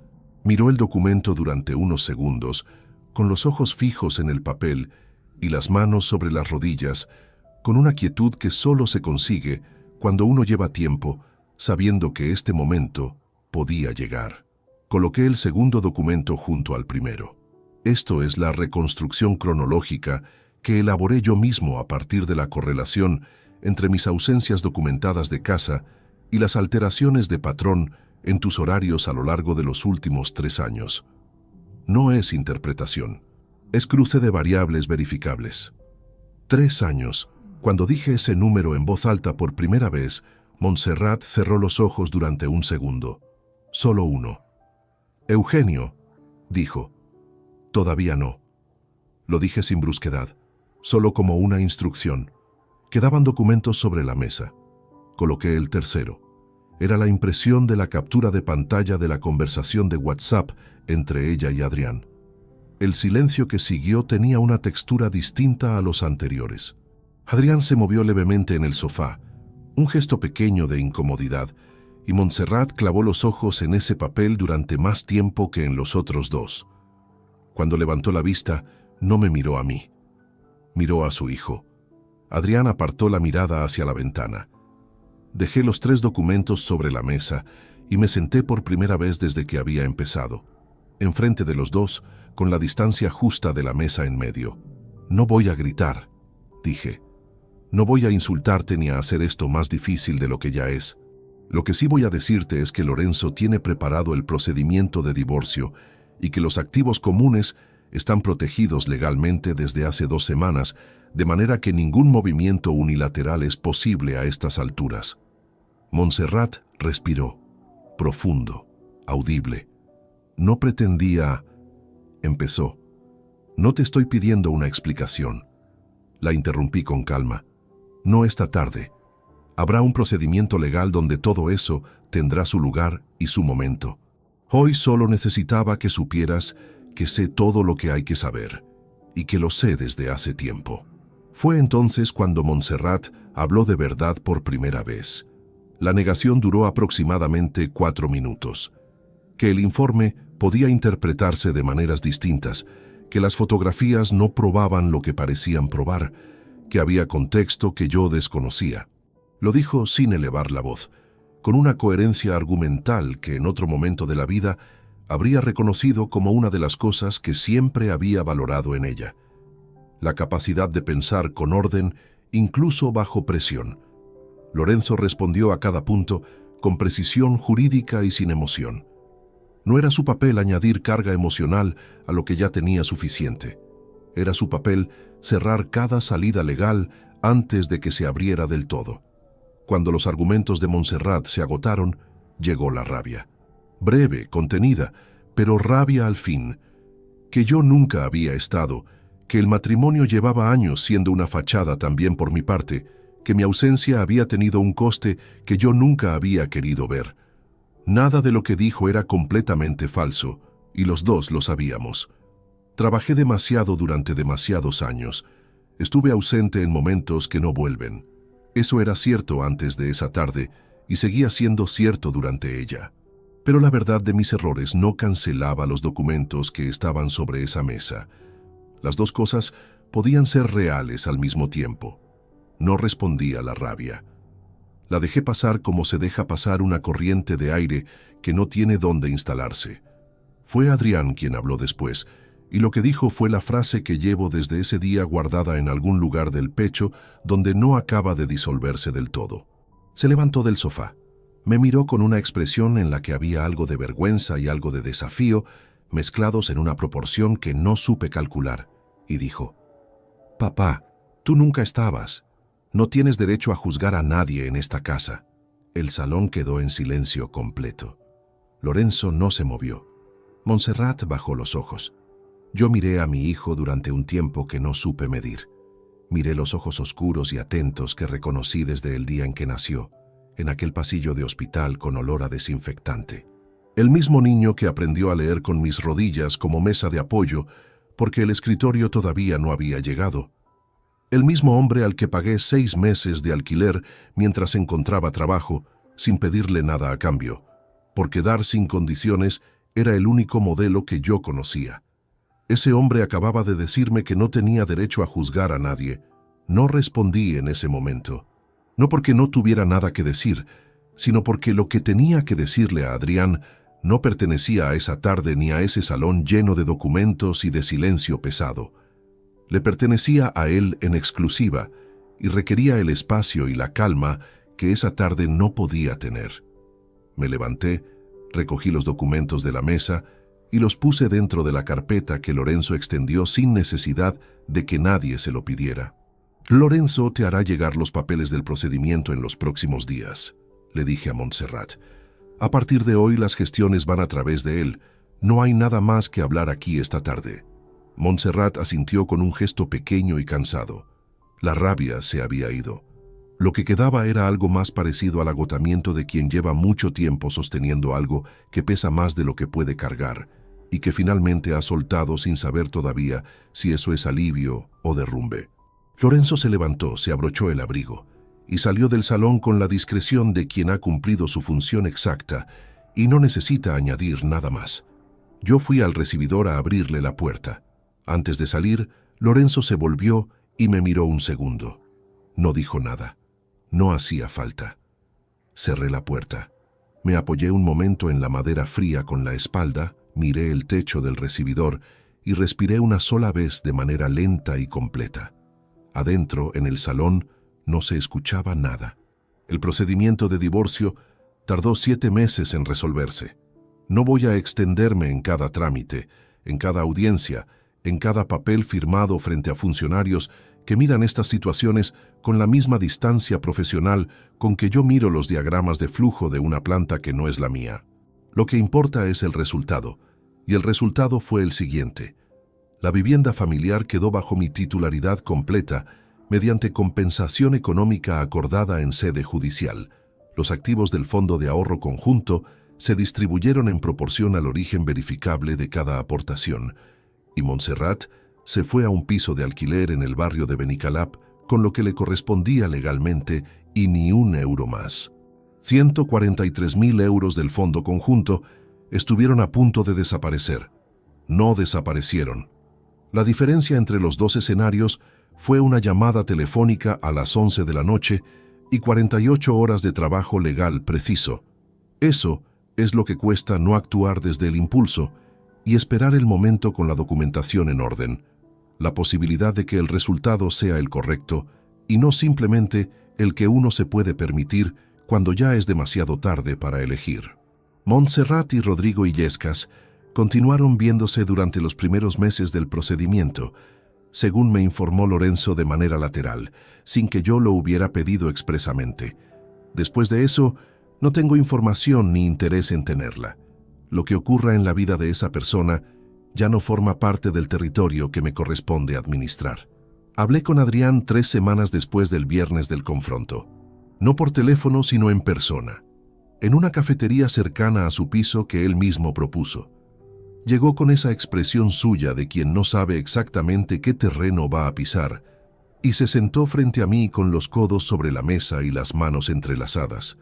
Miró el documento durante unos segundos, con los ojos fijos en el papel y las manos sobre las rodillas, con una quietud que solo se consigue cuando uno lleva tiempo, sabiendo que este momento podía llegar. Coloqué el segundo documento junto al primero. Esto es la reconstrucción cronológica que elaboré yo mismo a partir de la correlación entre mis ausencias documentadas de casa y las alteraciones de patrón en tus horarios a lo largo de los últimos 3 años. No es interpretación, es cruce de variables verificables. 3 años. Cuando dije ese número en voz alta por primera vez, Montserrat cerró los ojos durante un segundo. Solo uno. Eugenio, dijo. Todavía no. Lo dije sin brusquedad, solo como una instrucción. Quedaban documentos sobre la mesa. Coloqué el tercero. Era la impresión de la captura de pantalla de la conversación de WhatsApp entre ella y Adrián. El silencio que siguió tenía una textura distinta a los anteriores. Adrián se movió levemente en el sofá, un gesto pequeño de incomodidad, y Montserrat clavó los ojos en ese papel durante más tiempo que en los otros dos. Cuando levantó la vista, no me miró a mí. Miró a su hijo. Adrián apartó la mirada hacia la ventana. Dejé los 3 documentos sobre la mesa y me senté por primera vez desde que había empezado. Enfrente de los dos, con la distancia justa de la mesa en medio. No voy a gritar, dije. No voy a insultarte ni a hacer esto más difícil de lo que ya es. Lo que sí voy a decirte es que Lorenzo tiene preparado el procedimiento de divorcio y que los activos comunes están protegidos legalmente desde hace 2 semanas, de manera que ningún movimiento unilateral es posible a estas alturas. Montserrat respiró, profundo, audible. No pretendía... Empezó. No te estoy pidiendo una explicación. La interrumpí con calma. No esta tarde. Habrá un procedimiento legal donde todo eso tendrá su lugar y su momento. Hoy solo necesitaba que supieras que sé todo lo que hay que saber, y que lo sé desde hace tiempo. Fue entonces cuando Montserrat habló de verdad por primera vez. La negación duró aproximadamente 4 minutos. Que el informe podía interpretarse de maneras distintas, que las fotografías no probaban lo que parecían probar, que había contexto que yo desconocía. Lo dijo sin elevar la voz, con una coherencia argumental que en otro momento de la vida habría reconocido como una de las cosas que siempre había valorado en ella. La capacidad de pensar con orden, incluso bajo presión. Lorenzo respondió a cada punto con precisión jurídica y sin emoción. No era su papel añadir carga emocional a lo que ya tenía suficiente. Era su papel cerrar cada salida legal antes de que se abriera del todo. Cuando los argumentos de Montserrat se agotaron, llegó la rabia. Breve, contenida, pero rabia al fin. Que yo nunca había estado, que el matrimonio llevaba años siendo una fachada también por mi parte, que mi ausencia había tenido un coste que yo nunca había querido ver. Nada de lo que dijo era completamente falso, y los dos lo sabíamos. Trabajé demasiado durante demasiados años. Estuve ausente en momentos que no vuelven. Eso era cierto antes de esa tarde, y seguía siendo cierto durante ella. Pero la verdad de mis errores no cancelaba los documentos que estaban sobre esa mesa. Las dos cosas podían ser reales al mismo tiempo. No respondí a la rabia. La dejé pasar como se deja pasar una corriente de aire que no tiene dónde instalarse. Fue Adrián quien habló después, y lo que dijo fue la frase que llevo desde ese día guardada en algún lugar del pecho donde no acaba de disolverse del todo. Se levantó del sofá. Me miró con una expresión en la que había algo de vergüenza y algo de desafío, mezclados en una proporción que no supe calcular, y dijo: «Papá, tú nunca estabas. No tienes derecho a juzgar a nadie en esta casa». El salón quedó en silencio completo. Lorenzo no se movió. Montserrat bajó los ojos. Yo miré a mi hijo durante un tiempo que no supe medir. Miré los ojos oscuros y atentos que reconocí desde el día en que nació, en aquel pasillo de hospital con olor a desinfectante. El mismo niño que aprendió a leer con mis rodillas como mesa de apoyo porque el escritorio todavía no había llegado. El mismo hombre al que pagué 6 meses de alquiler mientras encontraba trabajo, sin pedirle nada a cambio, porque dar sin condiciones era el único modelo que yo conocía. Ese hombre acababa de decirme que no tenía derecho a juzgar a nadie. No respondí en ese momento. No porque no tuviera nada que decir, sino porque lo que tenía que decirle a Adrián no pertenecía a esa tarde ni a ese salón lleno de documentos y de silencio pesado. Le pertenecía a él en exclusiva, y requería el espacio y la calma que esa tarde no podía tener. Me levanté, recogí los documentos de la mesa y los puse dentro de la carpeta que Lorenzo extendió sin necesidad de que nadie se lo pidiera. «Lorenzo te hará llegar los papeles del procedimiento en los próximos días», le dije a Montserrat. «A partir de hoy las gestiones van a través de él. No hay nada más que hablar aquí esta tarde». Montserrat asintió con un gesto pequeño y cansado. La rabia se había ido. Lo que quedaba era algo más parecido al agotamiento de quien lleva mucho tiempo sosteniendo algo que pesa más de lo que puede cargar y que finalmente ha soltado sin saber todavía si eso es alivio o derrumbe. Lorenzo se levantó, se abrochó el abrigo y salió del salón con la discreción de quien ha cumplido su función exacta y no necesita añadir nada más. Yo fui al recibidor a abrirle la puerta. Antes de salir, Lorenzo se volvió y me miró un segundo. No dijo nada. No hacía falta. Cerré la puerta. Me apoyé un momento en la madera fría con la espalda, miré el techo del recibidor y respiré una sola vez de manera lenta y completa. Adentro, en el salón, no se escuchaba nada. El procedimiento de divorcio tardó 7 meses en resolverse. No voy a extenderme en cada trámite, en cada audiencia, en cada papel firmado frente a funcionarios que miran estas situaciones con la misma distancia profesional con que yo miro los diagramas de flujo de una planta que no es la mía. Lo que importa es el resultado, y el resultado fue el siguiente. La vivienda familiar quedó bajo mi titularidad completa mediante compensación económica acordada en sede judicial. Los activos del Fondo de Ahorro Conjunto se distribuyeron en proporción al origen verificable de cada aportación, y Montserrat se fue a un piso de alquiler en el barrio de Benicalap con lo que le correspondía legalmente y ni un euro más. 143.000 euros del fondo conjunto estuvieron a punto de desaparecer. No desaparecieron. La diferencia entre los dos escenarios fue una llamada telefónica a las 11 de la noche y 48 horas de trabajo legal preciso. Eso es lo que cuesta no actuar desde el impulso y esperar el momento con la documentación en orden, la posibilidad de que el resultado sea el correcto y no simplemente el que uno se puede permitir cuando ya es demasiado tarde para elegir. Montserrat y Rodrigo Illescas continuaron viéndose durante los primeros meses del procedimiento, según me informó Lorenzo de manera lateral, sin que yo lo hubiera pedido expresamente. Después de eso, no tengo información ni interés en tenerla. Lo que ocurra en la vida de esa persona ya no forma parte del territorio que me corresponde administrar. Hablé con Adrián 3 semanas después del viernes del confronto. No por teléfono, sino en persona. En una cafetería cercana a su piso que él mismo propuso. Llegó con esa expresión suya de quien no sabe exactamente qué terreno va a pisar, y se sentó frente a mí con los codos sobre la mesa y las manos entrelazadas.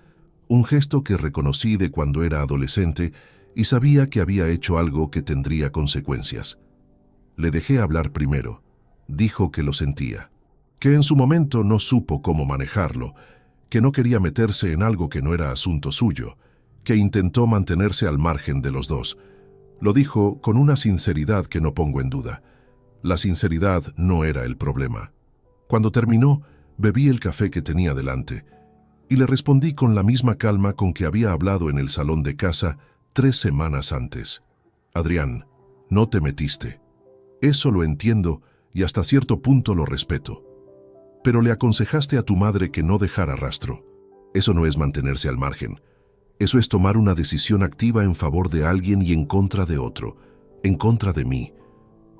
Un gesto que reconocí de cuando era adolescente y sabía que había hecho algo que tendría consecuencias. Le dejé hablar primero. Dijo que lo sentía, que en su momento no supo cómo manejarlo, que no quería meterse en algo que no era asunto suyo, que intentó mantenerse al margen de los dos. Lo dijo con una sinceridad que no pongo en duda. La sinceridad no era el problema. Cuando terminó, bebí el café que tenía delante y le respondí con la misma calma con que había hablado en el salón de casa 3 semanas antes. Adrián, no te metiste. Eso lo entiendo y hasta cierto punto lo respeto. Pero le aconsejaste a tu madre que no dejara rastro. Eso no es mantenerse al margen. Eso es tomar una decisión activa en favor de alguien y en contra de otro, en contra de mí.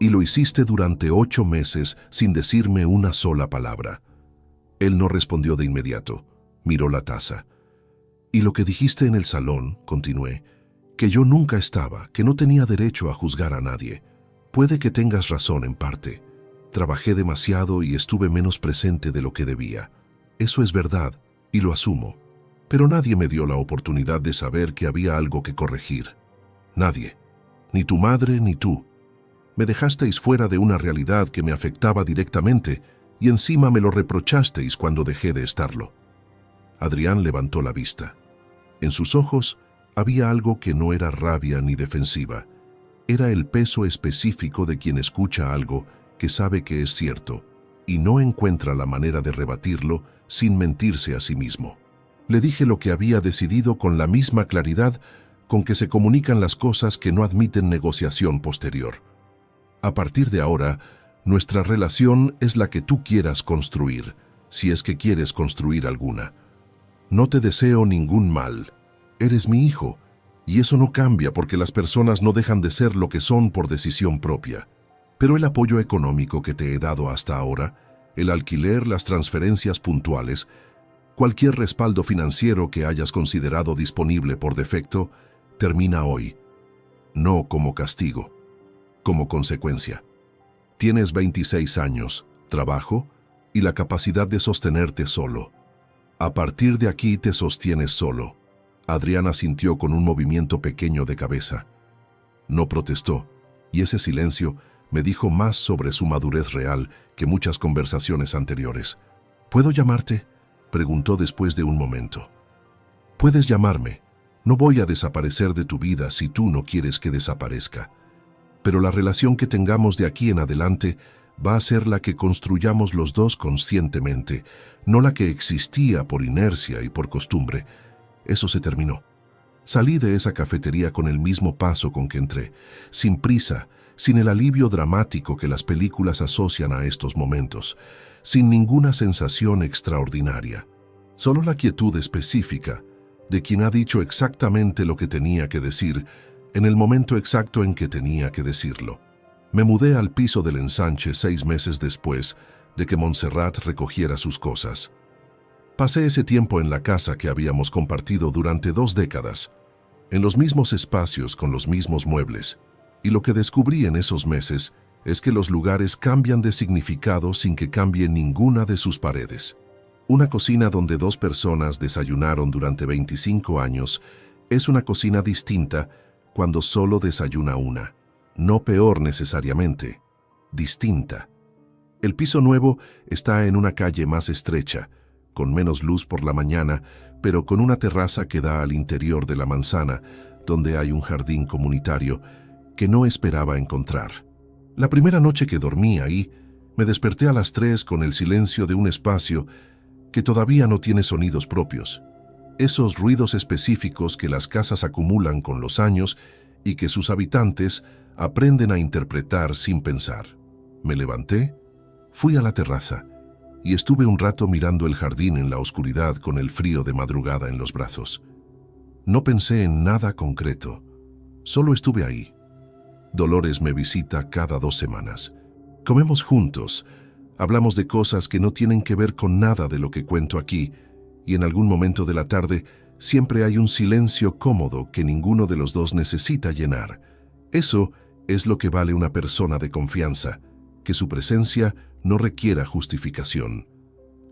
Y lo hiciste durante 8 meses sin decirme una sola palabra. Él no respondió de inmediato. Miró la taza. Y lo que dijiste en el salón, continué, que yo nunca estaba, que no tenía derecho a juzgar a nadie. Puede que tengas razón en parte. Trabajé demasiado y estuve menos presente de lo que debía. Eso es verdad, y lo asumo. Pero nadie me dio la oportunidad de saber que había algo que corregir. Nadie. Ni tu madre ni tú. Me dejasteis fuera de una realidad que me afectaba directamente y encima me lo reprochasteis cuando dejé de estarlo. Adrián levantó la vista. En sus ojos había algo que no era rabia ni defensiva. Era el peso específico de quien escucha algo que sabe que es cierto, y no encuentra la manera de rebatirlo sin mentirse a sí mismo. Le dije lo que había decidido con la misma claridad con que se comunican las cosas que no admiten negociación posterior. A partir de ahora, nuestra relación es la que tú quieras construir, si es que quieres construir alguna. No te deseo ningún mal. Eres mi hijo, y eso no cambia porque las personas no dejan de ser lo que son por decisión propia. Pero el apoyo económico que te he dado hasta ahora, el alquiler, las transferencias puntuales, cualquier respaldo financiero que hayas considerado disponible por defecto, termina hoy. No como castigo, como consecuencia. Tienes 26 años, trabajo y la capacidad de sostenerte solo. A partir de aquí te sostienes solo. Adriana sintió con un movimiento pequeño de cabeza. No protestó, y ese silencio me dijo más sobre su madurez real que muchas conversaciones anteriores. ¿Puedo llamarte?, preguntó después de un momento. Puedes llamarme. No voy a desaparecer de tu vida si tú no quieres que desaparezca. Pero la relación que tengamos de aquí en adelante va a ser la que construyamos los dos conscientemente, no la que existía por inercia y por costumbre. Eso se terminó. Salí de esa cafetería con el mismo paso con que entré, sin prisa, sin el alivio dramático que las películas asocian a estos momentos, sin ninguna sensación extraordinaria, solo la quietud específica de quien ha dicho exactamente lo que tenía que decir en el momento exacto en que tenía que decirlo. Me mudé al piso del ensanche 6 meses después de que Montserrat recogiera sus cosas. Pasé ese tiempo en la casa que habíamos compartido durante 2 décadas, en los mismos espacios con los mismos muebles, y lo que descubrí en esos meses es que los lugares cambian de significado sin que cambie ninguna de sus paredes. Una cocina donde 2 personas desayunaron durante 25 años es una cocina distinta cuando solo desayuna una. No peor necesariamente, distinta. El piso nuevo está en una calle más estrecha, con menos luz por la mañana, pero con una terraza que da al interior de la manzana, donde hay un jardín comunitario que no esperaba encontrar. La primera noche que dormí ahí, me desperté a las 3 con el silencio de un espacio que todavía no tiene sonidos propios. Esos ruidos específicos que las casas acumulan con los años y que sus habitantes aprenden a interpretar sin pensar. Me levanté, fui a la terraza y estuve un rato mirando el jardín en la oscuridad con el frío de madrugada en los brazos. No pensé en nada concreto, solo estuve ahí. Dolores me visita cada 2 semanas. Comemos juntos, hablamos de cosas que no tienen que ver con nada de lo que cuento aquí, y en algún momento de la tarde siempre hay un silencio cómodo que ninguno de los dos necesita llenar. Eso es lo que vale una persona de confianza, que su presencia no requiera justificación.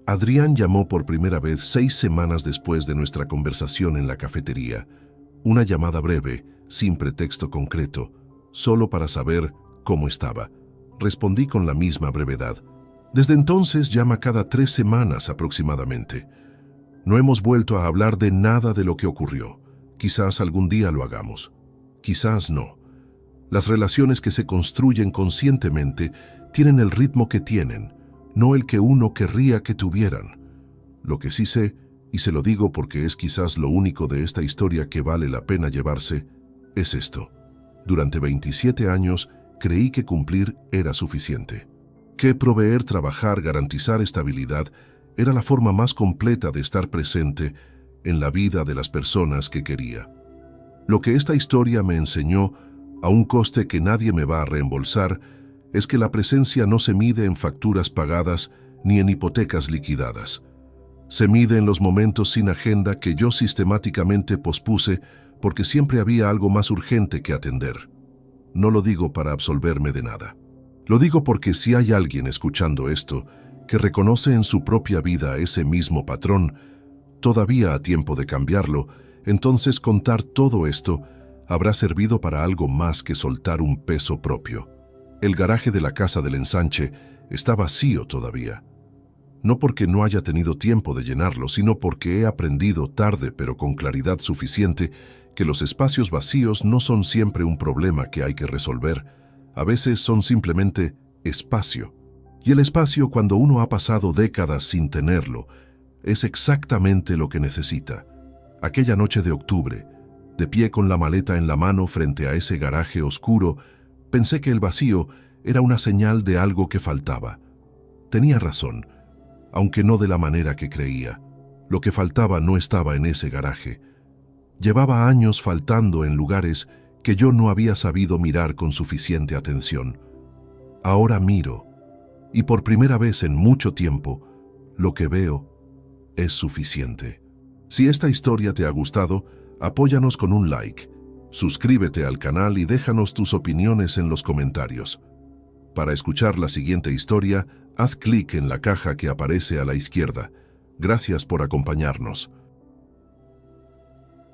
Adrián llamó por primera vez 6 semanas después de nuestra conversación en la cafetería. Una llamada breve, sin pretexto concreto, solo para saber cómo estaba. Respondí con la misma brevedad. Desde entonces llama cada 3 semanas aproximadamente. No hemos vuelto a hablar de nada de lo que ocurrió. Quizás algún día lo hagamos. Quizás no. Las relaciones que se construyen conscientemente tienen el ritmo que tienen, no el que uno querría que tuvieran. Lo que sí sé, y se lo digo porque es quizás lo único de esta historia que vale la pena llevarse, es esto. Durante 27 años creí que cumplir era suficiente. Que proveer, trabajar, garantizar estabilidad era la forma más completa de estar presente en la vida de las personas que quería. Lo que esta historia me enseñó, a un coste que nadie me va a reembolsar, es que la presencia no se mide en facturas pagadas ni en hipotecas liquidadas. Se mide en los momentos sin agenda que yo sistemáticamente pospuse porque siempre había algo más urgente que atender. No lo digo para absolverme de nada. Lo digo porque si hay alguien escuchando esto que reconoce en su propia vida ese mismo patrón, todavía a tiempo de cambiarlo, entonces contar todo esto habrá servido para algo más que soltar un peso propio. El garaje de la casa del ensanche está vacío todavía. No porque no haya tenido tiempo de llenarlo, sino porque he aprendido tarde pero con claridad suficiente que los espacios vacíos no son siempre un problema que hay que resolver. A veces son simplemente espacio. Y el espacio, cuando uno ha pasado décadas sin tenerlo, es exactamente lo que necesita. Aquella noche de octubre, de pie con la maleta en la mano frente a ese garaje oscuro, pensé que el vacío era una señal de algo que faltaba. Tenía razón, aunque no de la manera que creía. Lo que faltaba no estaba en ese garaje. Llevaba años faltando en lugares que yo no había sabido mirar con suficiente atención. Ahora miro, y por primera vez en mucho tiempo, lo que veo es suficiente. Si esta historia te ha gustado, apóyanos con un like, suscríbete al canal y déjanos tus opiniones en los comentarios. Para escuchar la siguiente historia, haz clic en la caja que aparece a la izquierda. Gracias por acompañarnos.